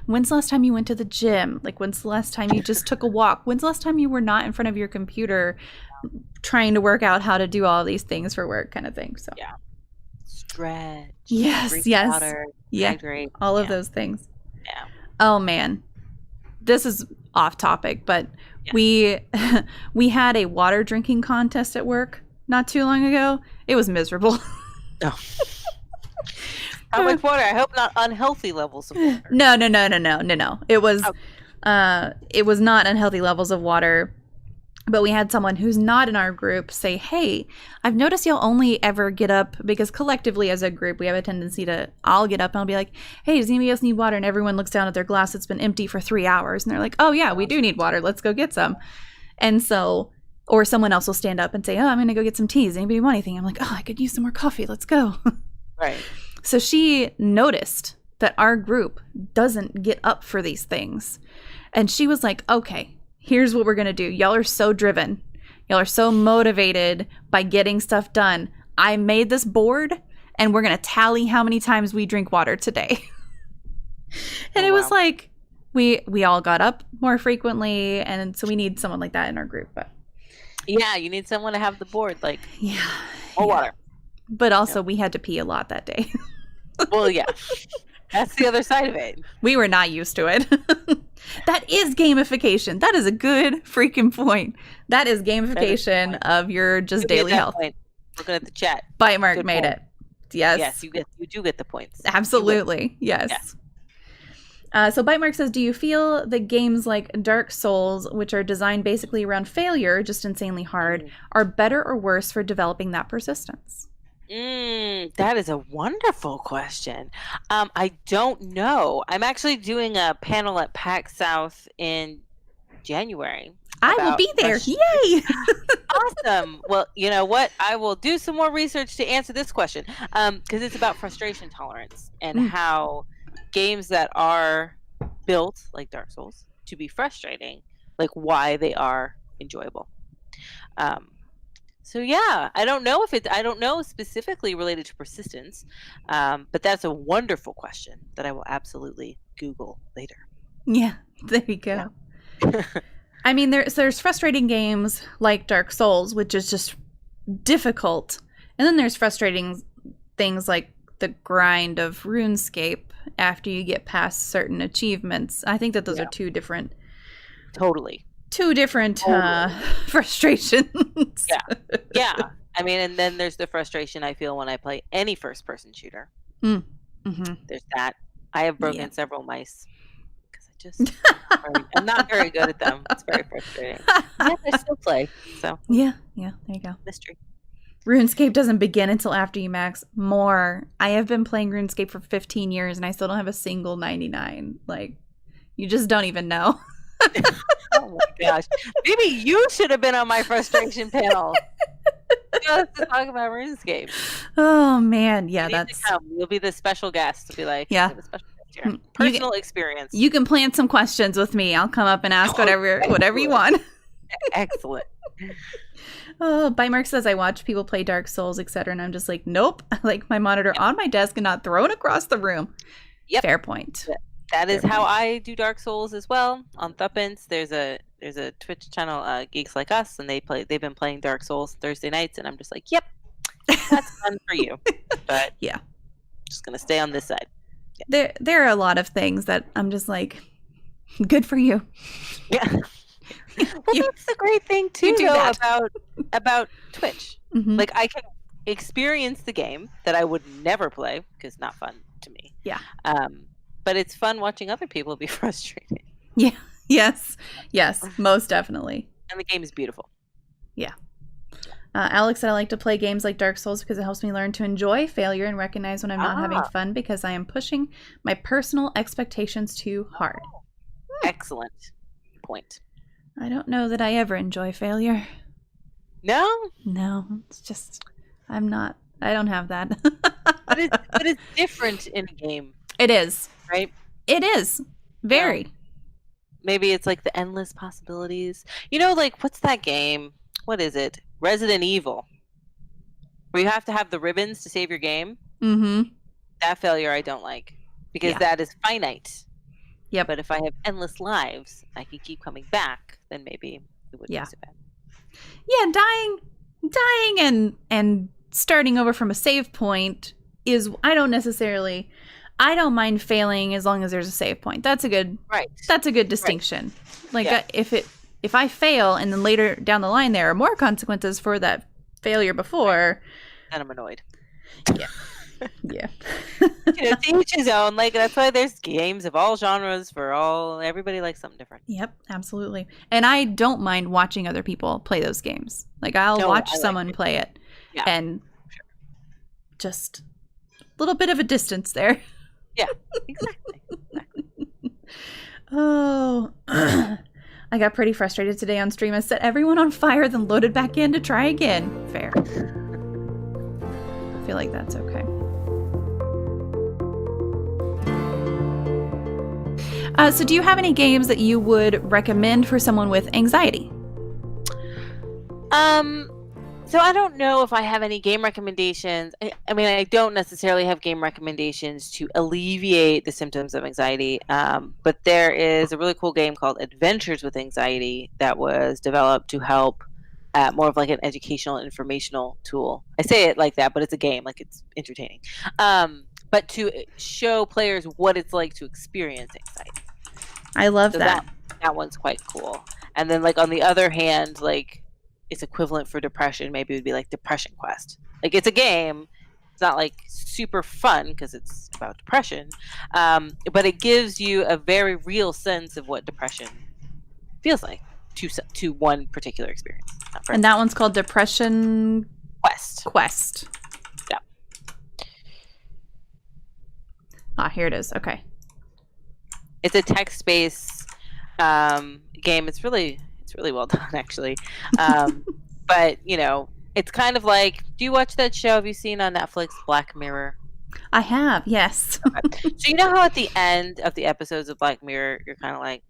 S1: when's the last time you went to the gym? Like, when's the last time you just took a walk? When's the last time you were not in front of your computer trying to work out how to do all these things for work, kind of thing? So
S2: yeah, stretch.
S1: Yes.
S2: Water,
S1: yeah.
S2: Hydrate.
S1: All of those things.
S2: Yeah.
S1: Oh man, this is off topic, but we had a water drinking contest at work not too long ago. It was miserable.
S2: Oh. How much water? I hope not unhealthy levels of water.
S1: No. It was it was not unhealthy levels of water, but we had someone who's not in our group say, hey, I've noticed y'all only ever get up, because collectively as a group we have a tendency to, I'll get up and I'll be like, hey, does anybody else need water? And everyone looks down at their glass that's been empty for 3 hours, and they're like, oh yeah, we do need water, let's go get some. And so, or someone else will stand up and say, oh, I'm gonna go get some tea, does anybody want anything? I'm like, oh, I could use some more coffee, let's go.
S2: Right.
S1: So she noticed that our group doesn't get up for these things. And she was like, okay, here's what we're going to do. Y'all are so driven. Y'all are so motivated by getting stuff done. I made this board, and we're going to tally how many times we drink water today. And it was like, we all got up more frequently. And so we need someone like that in our group. But
S2: yeah, you need someone to have the board, like, more water.
S1: But also we had to pee a lot that day.
S2: Well, yeah. That's the other side of it.
S1: We were not used to it. That is gamification. That is a good freaking point. That is gamification of your just daily health.
S2: Point. Looking at the chat.
S1: Bite mark made it. Yes.
S2: Yes, you do get the points.
S1: Absolutely. Yes. So Bite Mark says, do you feel that games like Dark Souls, which are designed basically around failure, just insanely hard, are better or worse for developing that persistence?
S2: That is a wonderful question. I don't know. I'm actually doing a panel at PAX South in January.
S1: I will be there. Yay!
S2: Awesome. Well, you know what? I will do some more research to answer this question because it's about frustration tolerance and how games that are built, like Dark Souls, to be frustrating, like why they are enjoyable. So yeah, I don't know specifically related to persistence, but that's a wonderful question that I will absolutely Google later.
S1: Yeah, there you go. Yeah. I mean, there's frustrating games like Dark Souls, which is just difficult, and then there's frustrating things like the grind of RuneScape after you get past certain achievements. I think that those are two different frustrations.
S2: Yeah. I mean, and then there's the frustration I feel when I play any first-person shooter. There's that. I have broken several mice because I'm not very good at them. It's very frustrating. Yet I still play. So
S1: yeah, there you go.
S2: Mystery.
S1: RuneScape doesn't begin until after you max more. I have been playing RuneScape for 15 years and I still don't have a single 99. Like, you just don't even know.
S2: Oh my gosh. Maybe you should have been on my frustration panel. Just to talk about RuneScape.
S1: Oh man, yeah,
S2: You'll be the special guest to be like,
S1: yeah.
S2: Personal experience.
S1: You can plant some questions with me. I'll come up and ask whatever you want.
S2: Excellent.
S1: Oh, Bite Mark says I watch people play Dark Souls, etc., and I'm just like, nope. I like my monitor on my desk and not thrown across the room.
S2: Yep.
S1: Fair point.
S2: That is how I do Dark Souls as well. On Thuppence, there's a Twitch channel, Geeks Like Us, and they've been playing Dark Souls Thursday nights, and I'm just like, yep, that's fun for you. But
S1: yeah,
S2: just gonna stay on this side. Yeah.
S1: There are a lot of things that I'm just like, good for you.
S2: Yeah. Well, that's the great thing too, about Twitch. Like, I can experience the game that I would never play because not fun to me.
S1: Yeah.
S2: But it's fun watching other people be frustrated.
S1: Yeah. Yes, most definitely.
S2: And the game is beautiful.
S1: Yeah. Alex said I like to play games like Dark Souls because it helps me learn to enjoy failure and recognize when I'm not having fun because I am pushing my personal expectations too hard.
S2: Excellent point.
S1: I don't know that I ever enjoy failure.
S2: No,
S1: it's just I don't have that.
S2: but it's different in a game.
S1: It is,
S2: right?
S1: It is very.
S2: Yeah. Maybe it's like the endless possibilities. You know, like, what's that game? What is it? Resident Evil, where you have to have the ribbons to save your game. That failure I don't like because that is finite.
S1: Yeah.
S2: But if I have endless lives, I can keep coming back. Then maybe it wouldn't be so bad.
S1: Yeah, dying and starting over from a save point is I don't mind failing as long as there's a save point. That's a good distinction. Right. Like if I fail and then later down the line there are more consequences for that failure before,
S2: then I'm annoyed.
S1: Yeah. Yeah.
S2: To each his own. Like, that's why there's games of all genres everybody likes something different.
S1: Yep, absolutely. And I don't mind watching other people play those games. Like, I'll watch someone play it and just a little bit of a distance there.
S2: Yeah, exactly.
S1: Oh, I got pretty frustrated today on stream. I set everyone on fire, then loaded back in to try again. Fair. I feel like that's okay. So do you have any games that you would recommend for someone with anxiety?
S2: So I don't know if I have any game recommendations. I mean, I don't necessarily have game recommendations to alleviate the symptoms of anxiety. But there is a really cool game called Adventures with Anxiety that was developed to help more of like an educational, informational tool. I say it like that, but it's a game. Like, it's entertaining. but to show players what it's like to experience anxiety.
S1: I love that.
S2: That one's quite cool. And then, like, on the other hand, like, its equivalent for depression maybe would be like Depression Quest. Like, it's a game. It's not like super fun because it's about depression, but it gives you a very real sense of what depression feels like to one particular experience.
S1: And that one's called Depression
S2: Quest. Yeah.
S1: Here it is. Okay.
S2: It's a text-based game. It's really well done, actually. But, you know, it's kind of like, do you watch that show? Have you seen on Netflix, Black Mirror?
S1: I have, yes.
S2: Okay. So you know how at the end of the episodes of Black Mirror, you're kind of like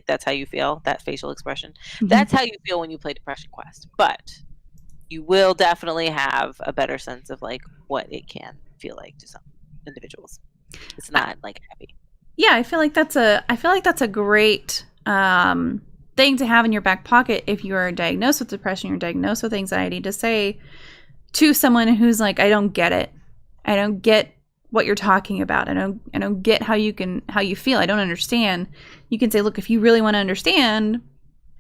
S2: that's how you feel, that facial expression. Mm-hmm. That's how you feel when you play Depression Quest. But you will definitely have a better sense of like what it can feel like to some individuals. It's not like happy.
S1: Yeah, I feel like that's a great thing to have in your back pocket if you are diagnosed with depression, you're diagnosed with anxiety, to say to someone who's like, I don't get it. I don't get what you're talking about. I don't get how you feel. I don't understand. You can say, look, if you really want to understand,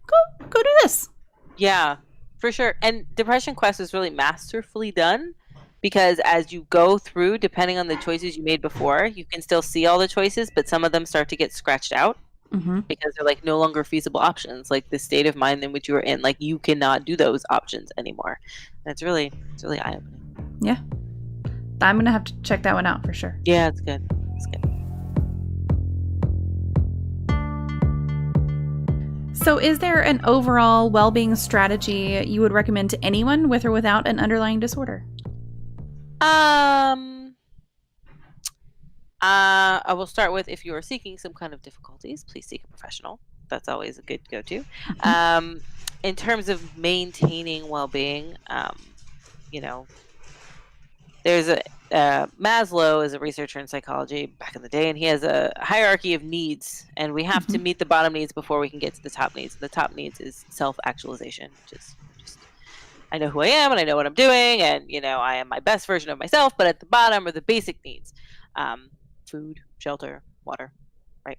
S1: go do this.
S2: Yeah, for sure. And Depression Quest is really masterfully done, because as you go through, depending on the choices you made before, you can still see all the choices, but some of them start to get scratched out. Mm-hmm. Because they're like no longer feasible options. Like the state of mind in which you were in, like you cannot do those options anymore. And it's really eye-opening.
S1: Yeah. I'm going to have to check that one out for sure.
S2: Yeah, it's good. It's good.
S1: So is there an overall well-being strategy you would recommend to anyone with or without an underlying disorder?
S2: I will start with, if you are seeking some kind of difficulties, please seek a professional. That's always a good go-to. Mm-hmm. In terms of maintaining well-being, you know, there's Maslow is a researcher in psychology back in the day, and he has a hierarchy of needs, and we have to meet the bottom needs before we can get to the top needs. The top needs is self-actualization, which is just, I know who I am and I know what I'm doing, and, you know, I am my best version of myself. But at the bottom are the basic needs. Food, shelter, water, right?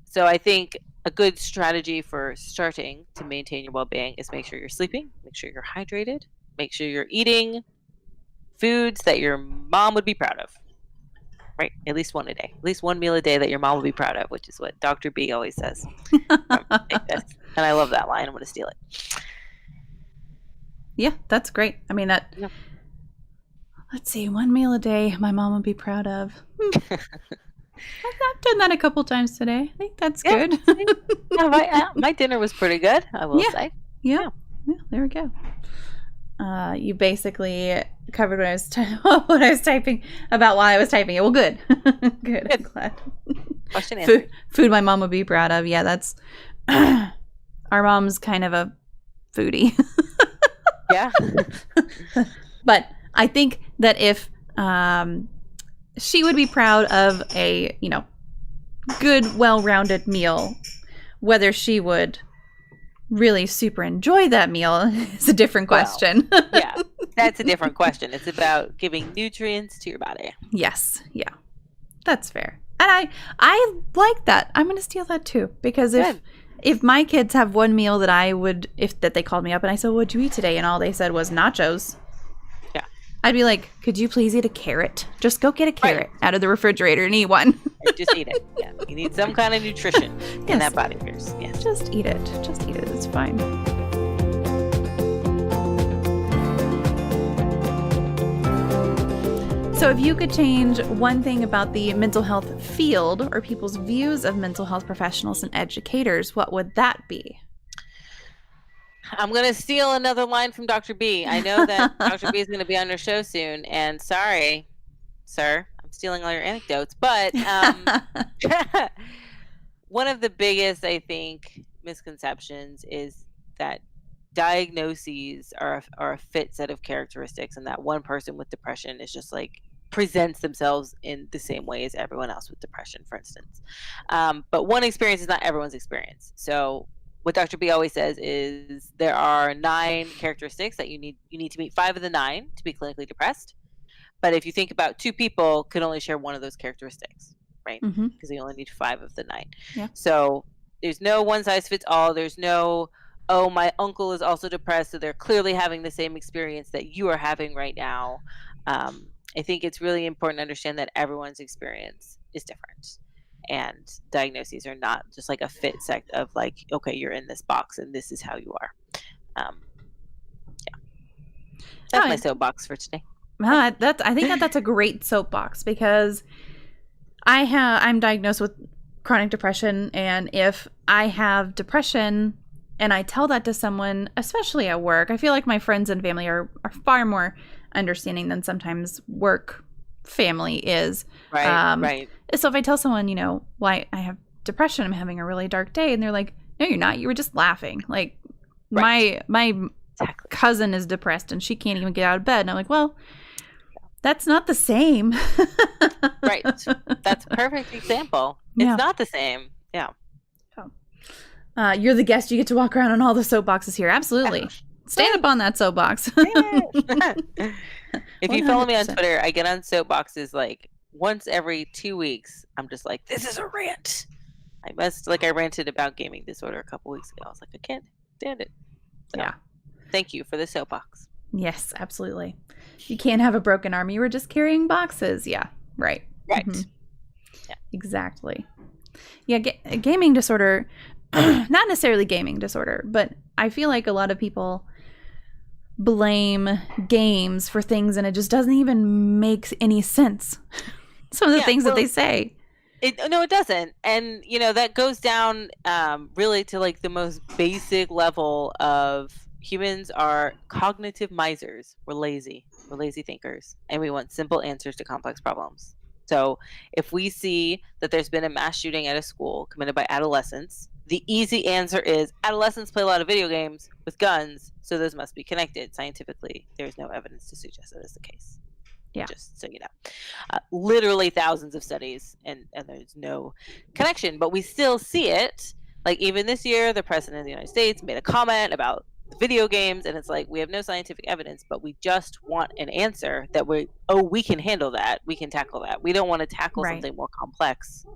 S2: So I think a good strategy for starting to maintain your well-being is make sure you're sleeping, make sure you're hydrated, make sure you're eating foods that your mom would be proud of, right? At least one a day, at least one meal a day that your mom would be proud of, which is what Dr. B always says. And I love that line. I'm going to steal it.
S1: Yeah, that's great. I mean, that... Yeah. Let's see, one meal a day my mom would be proud of. I've done that a couple times today. I think that's good.
S2: My dinner was pretty good, I will say.
S1: Yeah, there we go. You basically covered what I was typing about why I was typing it. Well, good. Good. I'm glad.
S2: Question answered.
S1: Food my mom would be proud of. Yeah, that's... Our mom's kind of a foodie.
S2: Yeah.
S1: But... I think that if she would be proud of a, you know, good, well-rounded meal, whether she would really super enjoy that meal is a different question.
S2: Well, yeah, that's a different question. It's about giving nutrients to your body.
S1: Yes, yeah, that's fair. And I like that. I'm going to steal that too, because if my kids have one meal that I would, that they called me up and I said, what'd you eat today? And all they said was nachos. I'd be like, could you please eat a carrot? Just go get a carrot out of the refrigerator and eat one.
S2: Just eat it. Yeah. You need some kind of nutrition in that body of yours. Yeah.
S1: Just eat it. Just eat it. It's fine. So if you could change one thing about the mental health field or people's views of mental health professionals and educators, what would that be?
S2: I'm going to steal another line from Dr. B. I know that Dr. B is going to be on your show soon, and sorry, sir, I'm stealing all your anecdotes, but one of the biggest, I think, misconceptions is that diagnoses are a fit set of characteristics, and that one person with depression is just like presents themselves in the same way as everyone else with depression, for instance. But one experience is not everyone's experience. So what Dr. B always says is there are 9 characteristics that you need to meet 5 of the 9 to be clinically depressed, But if you think about two people could only share one of those characteristics, right?
S1: Mm-hmm.
S2: Because they only need 5 of the 9.
S1: Yeah.
S2: So there's no one size fits all. There's no, oh, my uncle is also depressed, so they're clearly having the same experience that you are having right now. I think it's really important to understand that everyone's experience is different. And diagnoses are not just like a fit set of like, okay, you're in this box and this is how you are. That's my soapbox for today.
S1: I think that's a great soapbox, because I'm diagnosed with chronic depression, and if I have depression and I tell that to someone, especially at work, I feel like my friends and family are far more understanding than sometimes work family is.
S2: Right.
S1: So if I tell someone, why I have depression, I'm having a really dark day, and they're like, no, you're not. You were just laughing. Like, my
S2: Exactly.
S1: cousin is depressed and she can't even get out of bed. And I'm like, well, that's not the same.
S2: Right. That's a perfect example.
S1: Yeah.
S2: It's not the same. Yeah.
S1: You're the guest. You get to walk around on all the soapboxes here. Absolutely. Stand up on that soapbox.
S2: If you follow me on
S1: 100%.
S2: Twitter, I get on soapboxes like once every 2 weeks. I'm just like, this is a rant. I ranted about gaming disorder a couple weeks ago. I was like, I can't stand it. So,
S1: Yeah.
S2: Thank you for the soapbox.
S1: Yes, absolutely. You can't have a broken arm. You were just carrying boxes. Yeah. Right.
S2: Right.
S1: Mhm.
S2: Yeah.
S1: Exactly. Yeah. Gaming disorder, not necessarily gaming disorder, but I feel like a lot of people blame games for things, and it just doesn't even make any sense. Some of the things that they say.
S2: It doesn't. And, that goes down really to like the most basic level of humans are cognitive misers. We're lazy thinkers, and we want simple answers to complex problems. So if we see that there's been a mass shooting at a school committed by adolescents, the easy answer is adolescents play a lot of video games with guns, so those must be connected. Scientifically, there's no evidence to suggest that is the case.
S1: Yeah.
S2: Just so you know. Literally thousands of studies, and there's no connection, but we still see it. Like, even this year, the president of the United States made a comment about video games, and it's like, we have no scientific evidence, but we just want an answer that we can handle that, we can tackle that. We don't want to tackle something more complex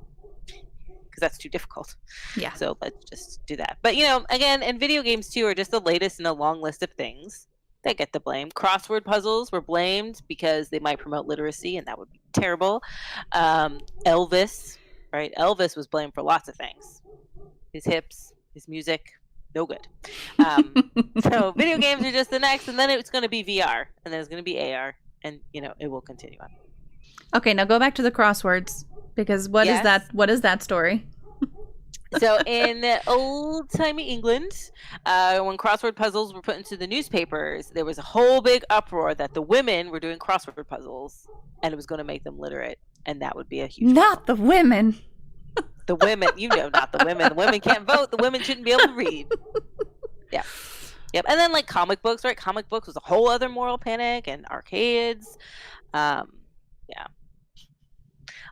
S2: because that's too difficult.
S1: Yeah.
S2: So let's just do that. But again, and video games too are just the latest in a long list of things that get the blame. Crossword puzzles were blamed because they might promote literacy, and that would be terrible. Elvis, right? Elvis was blamed for lots of things. His hips, his music, no good. So video games are just the next, and then it's going to be VR, and then it's going to be AR, and it will continue on.
S1: Okay, now go back to the crosswords, because what is that? What is that story?
S2: So in old-timey England, when crossword puzzles were put into the newspapers, there was a whole big uproar that the women were doing crossword puzzles, and it was going to make them literate, and that would be a huge
S1: Not the women.
S2: The women, not the women. The women can't vote. The women shouldn't be able to read. Yeah. Yep. And then like comic books, right? Comic books was a whole other moral panic, and arcades. Yeah.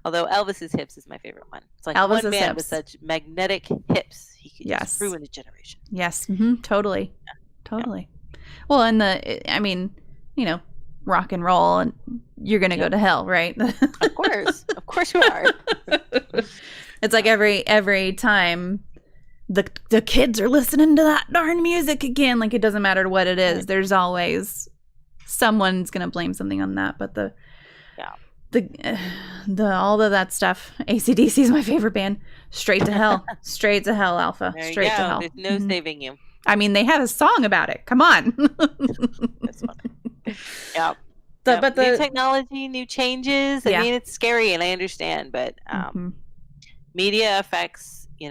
S2: Although Elvis's hips is my favorite one. It's like
S1: Elvis's
S2: one man
S1: hips.
S2: with such magnetic hips, he could just ruin a generation.
S1: Yes. Mm-hmm. Totally.
S2: Yeah.
S1: Totally. Yeah. Well, and rock and roll, and you're going to go to hell, right?
S2: Of course you are.
S1: It's like every time the kids are listening to that darn music again, like, it doesn't matter what it is. There's always someone's going to blame something on that. But the all of that stuff, AC/DC is my favorite band. Straight to hell. Straight to hell, Alpha. Straight to hell.
S2: There's no saving you.
S1: I mean, they have a song about it. Come on.
S2: That's funny. Yeah.
S1: But the
S2: new technology, new changes. I mean, it's scary, and I understand, but media effects, at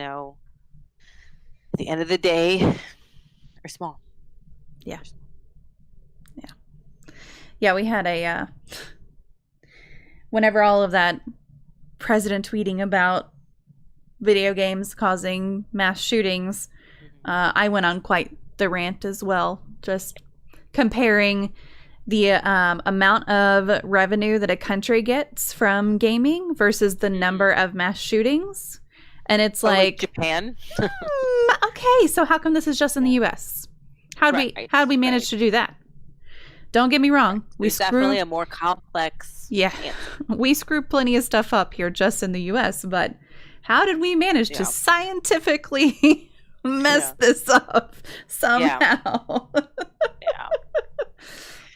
S2: the end of the day, are small.
S1: Yeah. Yeah, we had whenever all of that president tweeting about video games causing mass shootings, I went on quite the rant as well, just comparing the amount of revenue that a country gets from gaming versus the number of mass shootings. And it's like
S2: Japan.
S1: Okay, so how come this is just in the US? How'd we manage to do that? Don't get me wrong.
S2: It's definitely a more complex answer.
S1: We screw plenty of stuff up here just in the US, but how did we manage to scientifically mess this up somehow?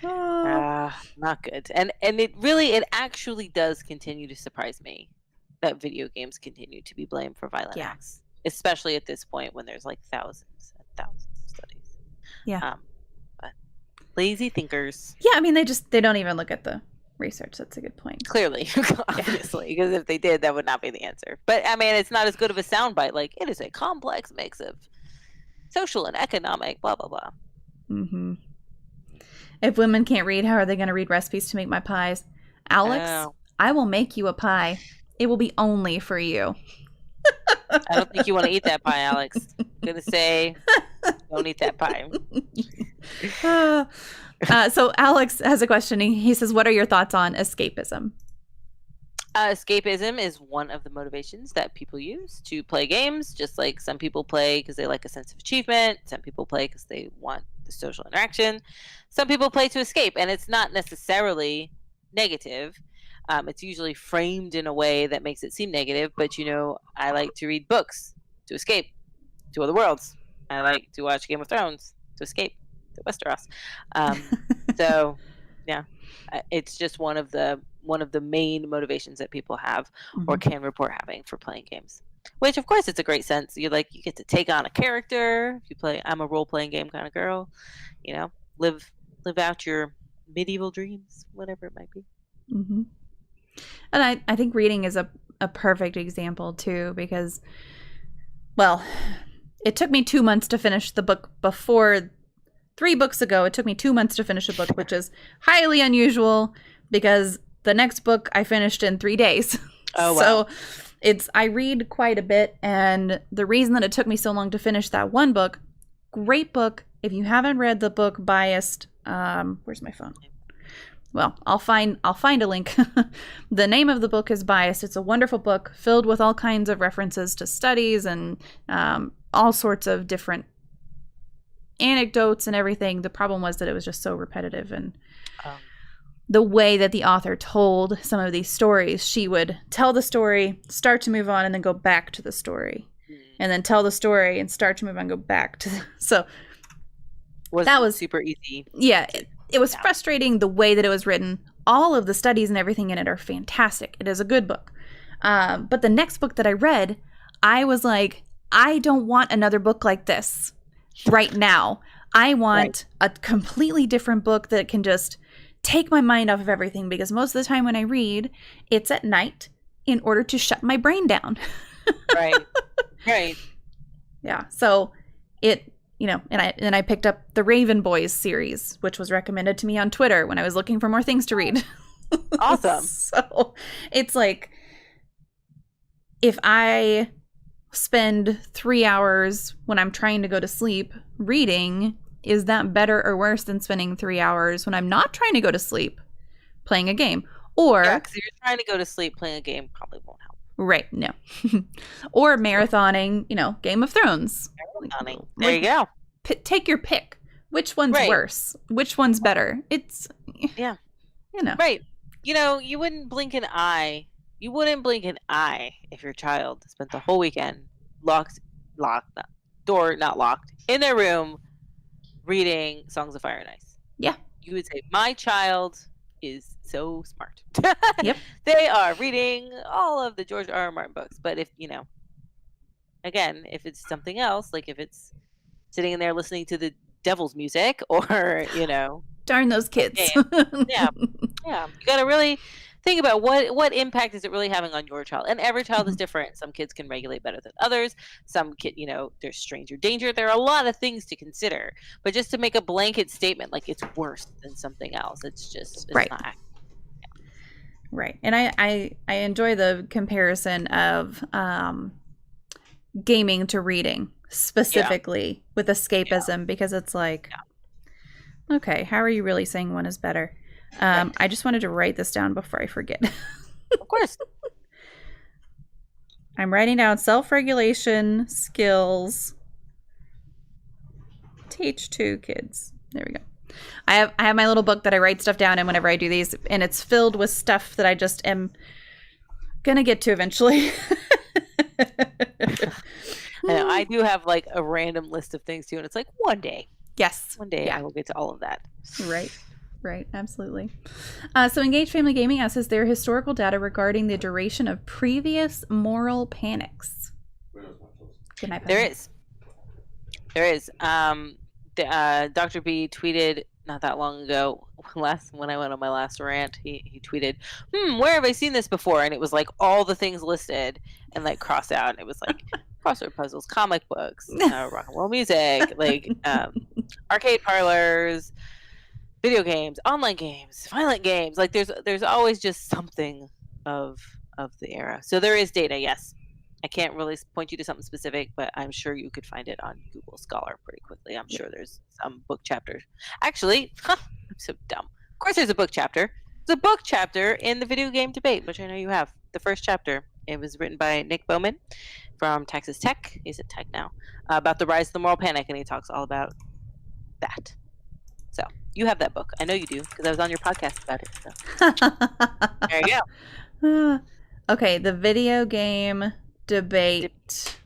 S2: Not good. And it actually does continue to surprise me that video games continue to be blamed for violent acts, especially at this point when there's like thousands and thousands of studies. But lazy thinkers.
S1: Yeah, I mean, they don't even look at the research. That's a good point.
S2: Clearly, obviously, because if they did, that would not be the answer. But I mean, it's not as good of a soundbite. Like, it is a complex mix of social and economic, blah blah blah.
S1: Mm-hmm. If women can't read, how are they going to read recipes to make my pies? Alex, I will make you a pie. It will be only for you.
S2: I don't think you want to eat that pie, Alex. I'm going to say, don't eat that pie.
S1: So Alex has a question. He says, what are your thoughts on escapism?
S2: Escapism is one of the motivations that people use to play games, just like some people play because they like a sense of achievement. Some people play because they want the social interaction. Some people play to escape, and it's not necessarily negative. It's usually framed in a way that makes it seem negative, but I like to read books to escape to other worlds. I like to watch Game of Thrones to escape to Westeros. So yeah, it's just one of the main motivations that people have or can report having for playing games. Which, of course, it's a great sense. You get to take on a character. If you play, I'm a role-playing game kind of girl. Live out your medieval dreams, whatever it might be.
S1: Mm-hmm. And I think reading is a perfect example too, because, well, it took me 2 months to finish the book before. 3 books ago, it took me 2 months to finish a book, which is highly unusual because the next book I finished in 3 days.
S2: Oh, wow.
S1: So I read quite a bit, and the reason that it took me so long to finish that one book, great book. If you haven't read the book Biased, where's my phone? Well, I'll find a link. The name of the book is Biased. It's a wonderful book filled with all kinds of references to studies and all sorts of different anecdotes and everything. The problem was that it was just so repetitive, and the way that the author told some of these stories, she would tell the story, start to move on, and then go back to the story, and then tell the story and start to move on, go back to so that was
S2: super easy.
S1: Yeah, it was frustrating the way that it was written. All of the studies and everything in it are fantastic. It is a good book. But the next book that I read, I was like, I don't want another book like this right now. I want a completely different book that can just take my mind off of everything, because most of the time when I read, it's at night in order to shut my brain down. Right. Yeah. So and I picked up the Raven Boys series, which was recommended to me on Twitter when I was looking for more things to read.
S2: Awesome.
S1: So it's like, if I spend 3 hours when I'm trying to go to sleep reading, is that better or worse than spending 3 hours when I'm not trying to go to sleep playing a game? Or
S2: because you're trying to go to sleep playing a game probably won't help.
S1: Right, no. Or marathoning, Game of Thrones.
S2: Marathoning. There you go.
S1: Take your pick. Which one's worse? Which one's better? It's
S2: Right. You wouldn't blink an eye. You wouldn't blink an eye if your child spent the whole weekend door not locked, in their room reading Songs of Fire and Ice.
S1: Yeah.
S2: You would say, my child is so smart.
S1: Yep.
S2: They are reading all of the George R.R. Martin books. But if, again, if it's something else, like if it's sitting in there listening to the devil's music or,
S1: Darn those kids.
S2: Yeah. You got to really think about what impact is it really having on your child. And every child is different. Some kids can regulate better than others. Some kid, there's stranger danger. There are a lot of things to consider. But just to make a blanket statement like it's worse than something else, it's
S1: right.
S2: Not. Yeah.
S1: Right. And I enjoy the comparison of gaming to reading specifically with escapism, because it's like, okay, how are you really saying one is better? I just wanted to write this down before I forget.
S2: Of course.
S1: I'm writing down self-regulation skills. Teach 2 kids. There we go. I have my little book that I write stuff down in whenever I do these, and it's filled with stuff that I just am gonna get to eventually.
S2: I know, I do have like a random list of things too, and it's like one day
S1: Yes.
S2: I will get to all of that.
S1: Right, absolutely. So Engaged Family Gaming asks, is there historical data regarding the duration of previous moral panics? Good night,
S2: There is. Dr. B tweeted not that long ago, when I went on my last rant, he tweeted, where have I seen this before? And it was like all the things listed and like crossed out. And it was like crossword puzzles, comic books, rock and roll music, like arcade parlors, video games, online games, violent games. Like there's always just something of the era. So there is data, yes. I can't really point you to something specific, but I'm sure you could find it on Google Scholar pretty quickly. I'm sure there's some book chapter. Actually, I'm so dumb. Of course there's a book chapter. There's a book chapter in the video game debate, which I know you have. The first chapter. It was written by Nick Bowman from Texas Tech. He's at Tech now. About the rise of the moral panic, and he talks all about that. So you have that book. I know you do, because I was on your podcast about it. So. There you go.
S1: Okay, the video game debate.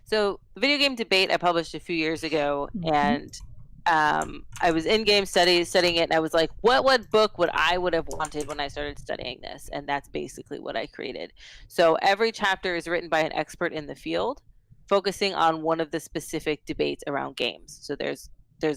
S2: So the video game debate I published a few years ago, and I was in game studies studying it, and I was like, what book would have wanted when I started studying this? And that's basically what I created. So every chapter is written by an expert in the field, focusing on one of the specific debates around games. So there's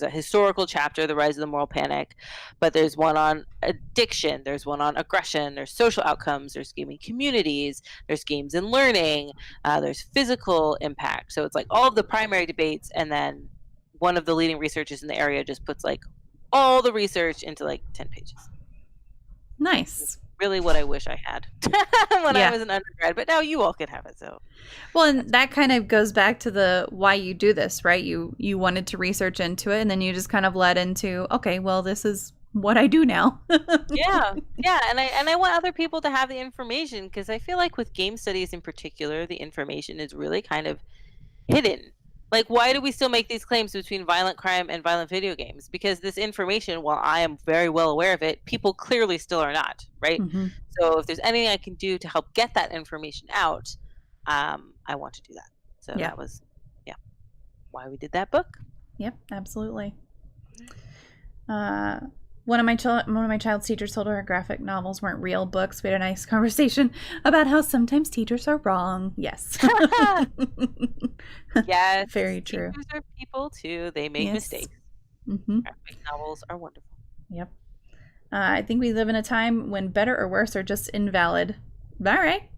S2: a historical chapter, the rise of the moral panic, but there's one on addiction, there's one on aggression, there's social outcomes, there's gaming communities, there's games and learning, there's physical impact. So it's like all of the primary debates, and then one of the leading researchers in the area just puts like all the research into like 10 pages.
S1: Nice.
S2: Really what I wish I had when I was an undergrad, but now you all can have it. So,
S1: well, and that kind of goes back to the why you do this, right? You wanted to research into it, and then you just kind of led into, okay, well, this is what I do now.
S2: yeah, and I want other people to have the information, because I feel like with game studies in particular, the information is really kind of hidden. Like, why do we still make these claims between violent crime and violent video games? Because this information, while I am very well aware of it, people clearly still are not, right? Mm-hmm. So if there's anything I can do to help get that information out, I want to do that. So that was, why we did that book.
S1: Yep, absolutely. One of my child's teachers told her graphic novels weren't real books. We had a nice conversation about how sometimes teachers are wrong. Yes.
S2: Yes.
S1: Very true.
S2: Teachers are people too. They make mistakes.
S1: Mm-hmm.
S2: Graphic novels are wonderful.
S1: Yep. I think we live in a time when better or worse are just invalid. All right.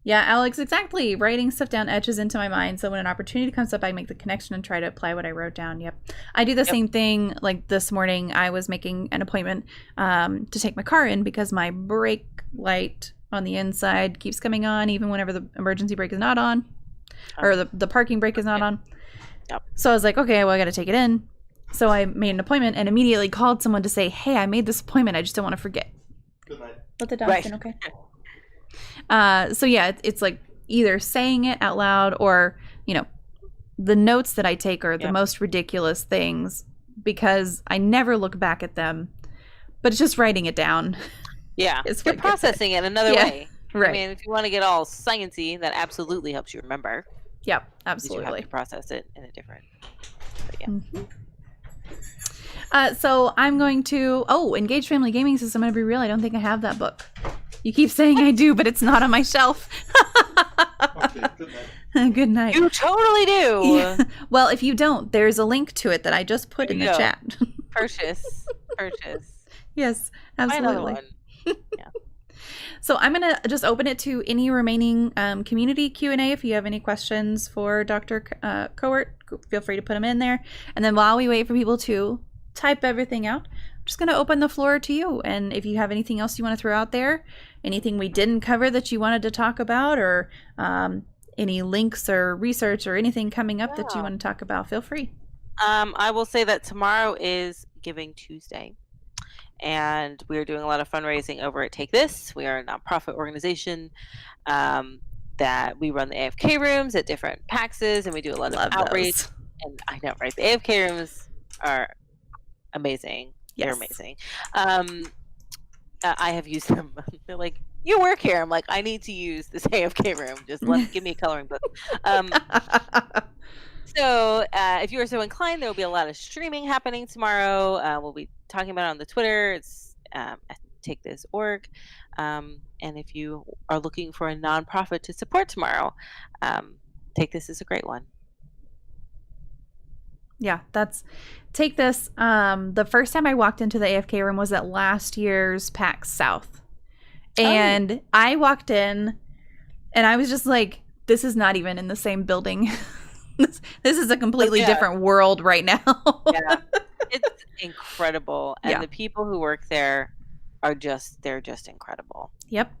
S1: Yeah, Alex, exactly. Writing stuff down etches into my mind, so when an opportunity comes up, I make the connection and try to apply what I wrote down. Yep. I do the same thing. Like this morning, I was making an appointment to take my car in because my brake light on the inside keeps coming on even whenever the emergency brake is not on, or the parking brake is not on.
S2: Yep.
S1: So I was like, okay, well, I got to take it in. So I made an appointment and immediately called someone to say, hey, I made this appointment. I just don't want to forget.
S3: Good night.
S1: Let the dog in, okay? So yeah, it's like either saying it out loud or, the notes that I take are the most ridiculous things because I never look back at them, but it's just writing it down.
S2: Yeah. You're processing it another way.
S1: Right.
S2: I mean, if you want to get all sciencey, that absolutely helps you remember.
S1: Yep, absolutely.
S2: You have to process it in a different, but
S1: Mm-hmm. So I'm going to, Engaged Family Gaming says, I'm going to be real. I don't think I have that book. You keep saying I do, but it's not on my shelf.
S3: Okay, good night.
S1: Good night.
S2: You totally do.
S1: Yeah. Well, if you don't, there's a link to it that I just put in the chat.
S2: Purchase.
S1: Yes, absolutely.
S2: Yeah.
S1: So I'm going to just open it to any remaining community Q&A. If you have any questions for Dr. Kowert, feel free to put them in there. And then while we wait for people to type everything out, I'm just going to open the floor to you. And if you have anything else you want to throw out there, anything we didn't cover that you wanted to talk about, or any links or research or anything coming up that you want to talk about, feel free.
S2: I will say that tomorrow is Giving Tuesday. And we are doing a lot of fundraising over at Take This. We are a nonprofit organization that we run the AFK rooms at different PAXs, and we do a lot of outreach. And I know, right? The AFK rooms are amazing. They're amazing. I have used them. They're like, you work here. I'm like, I need to use this AFK room. Just give me a coloring book. So if you are so inclined, there will be a lot of streaming happening tomorrow. We'll be talking about it on the Twitter. It's at TakeThis.org. And if you are looking for a nonprofit to support tomorrow, Take This is a great one.
S1: Yeah, that's Take This. The first time I walked into the AFK room was at last year's PAX South. And I walked in and I was just like, this is not even in the same building. This is a completely different world right now.
S2: Yeah, it's incredible. And the people who work there they're just incredible.
S1: Yep.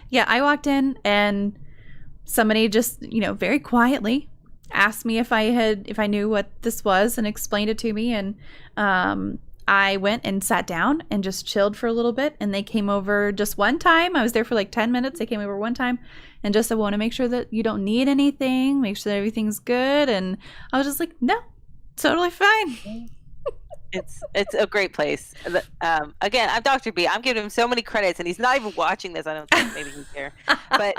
S1: Yeah, I walked in and somebody just, very quietly asked me if I knew what this was and explained it to me. And I went and sat down and just chilled for a little bit. And they came over just one time. I was there for like 10 minutes. They came over one time and just, I want to make sure that you don't need anything, make sure that everything's good. And I was just like, no, totally fine.
S2: It's a great place. Again, I'm Dr. B. I'm giving him so many credits, and he's not even watching this. I don't think maybe he's here. But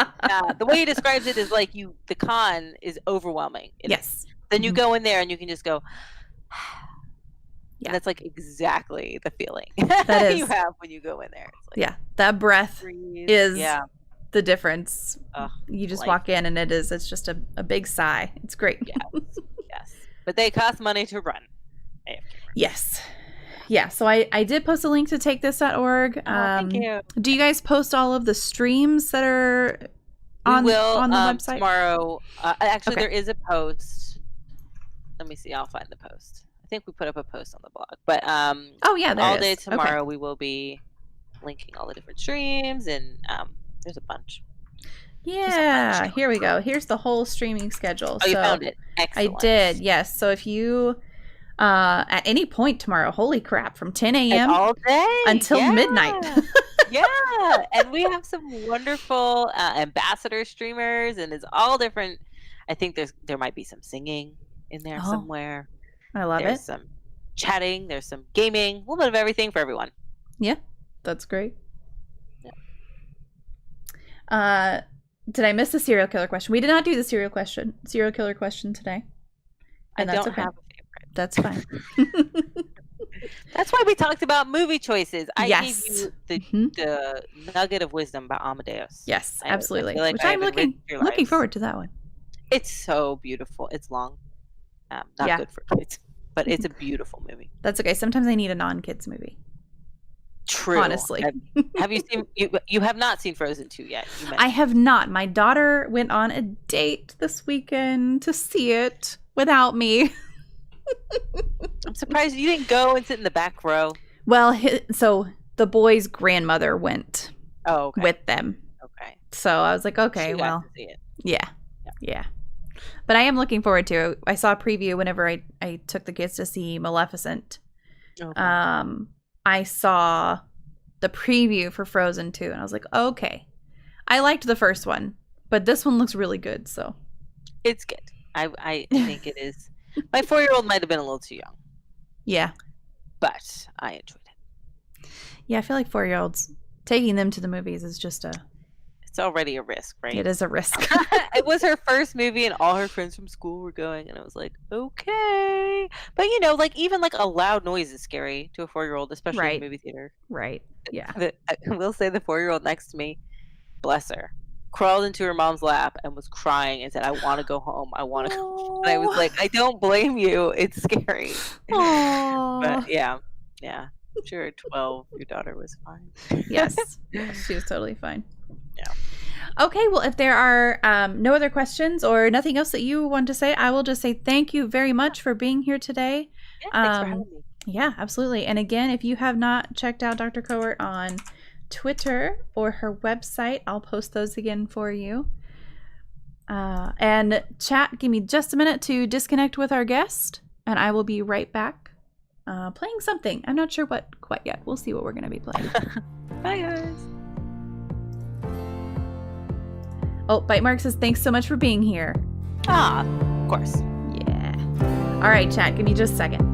S2: the way he describes it is like the con is overwhelming.
S1: Yes.
S2: Then you go in there and you can just go.
S1: Yeah.
S2: And that's like exactly the feeling
S1: that
S2: you have when you go in there. It's like,
S1: that breath is the difference.
S2: Ugh,
S1: you just walk in and it's just a big sigh. It's great.
S2: Yes. But they cost money to run.
S1: Yes. Yeah. So I did post a link to TakeThis.org.
S2: Thank you.
S1: Do you guys post all of the streams that are on the website?
S2: Tomorrow. Actually, there is a post. Let me see. I'll find the post. I think we put up a post on the blog. But all day tomorrow we will be linking all the different streams, and there's a bunch.
S1: Yeah. Here we go. Here's the whole streaming schedule.
S2: Oh, you found it. Excellent.
S1: I did. Yes. So if you at any point tomorrow, holy crap, from 10 a.m.
S2: all day
S1: until midnight.
S2: Yeah. And we have some wonderful ambassador streamers, and it's all different. I think there might be some singing in there somewhere.
S1: I love
S2: There's
S1: it.
S2: some chatting. There's some gaming. A little bit of everything for everyone.
S1: Yeah, that's great. Yeah. Did I miss the serial killer question? We did not do the serial killer question today. And
S2: I
S1: that's
S2: don't
S1: okay.
S2: have a favorite.
S1: That's fine.
S2: That's why we talked about movie choices. I
S1: Yes.
S2: gave you the nugget of wisdom about Amadeus.
S1: Yes,
S2: I
S1: absolutely.
S2: feel like
S1: Which
S2: I
S1: I'm
S2: have enriched your
S1: looking
S2: lives.
S1: forward to that one.
S2: It's so beautiful. It's long. Not good for kids, but it's a beautiful movie.
S1: That's okay. Sometimes I need a non-kids movie.
S2: True.
S1: Honestly.
S2: Have you seen? You have not seen Frozen 2 yet.
S1: I have not. My daughter went on a date this weekend to see it without me.
S2: I'm surprised you didn't go and sit in the back row.
S1: Well, so the boy's grandmother went with them.
S2: Okay.
S1: So I was like, okay,
S2: She got
S1: well,
S2: to see it.
S1: yeah. But I am looking forward to it. I saw a preview whenever I took the kids to see Maleficent.
S2: Okay.
S1: I saw the preview for Frozen 2, and I was like, okay. I liked the first one, but this one looks really good, so.
S2: It's good. I think it is. My 4-year-old might have been a little too young.
S1: Yeah.
S2: But I enjoyed it.
S1: Yeah, I feel like 4-year-olds, taking them to the movies is just
S2: it's already a risk, right?
S1: It is a risk.
S2: It was her first movie, and all her friends from school were going, and I was like, okay. But even a loud noise is scary to a 4-year-old, especially in the movie theater.
S1: Right. Yeah.
S2: I will say the 4-year-old next to me, bless her, crawled into her mom's lap and was crying and said, I want to go home. I want to go home. And I was like, I don't blame you. It's scary. But yeah. I'm sure at 12, your daughter was fine.
S1: Yes. She was totally fine.
S2: Yeah.
S1: Okay, well, if there are no other questions or nothing else that you want to say, I will just say thank you very much for being here today.
S2: Yeah, thanks for having me.
S1: Yeah, absolutely. And again, if you have not checked out Dr. Kowert on Twitter or her website, I'll post those again for you. And chat, give me just a minute to disconnect with our guest, and I will be right back playing something. I'm not sure what quite yet. We'll see what we're going to be playing.
S2: Bye, guys.
S1: Oh, Bite Mark says, thanks so much for being here.
S2: Of course.
S1: Yeah. All right, chat. Give me just a second.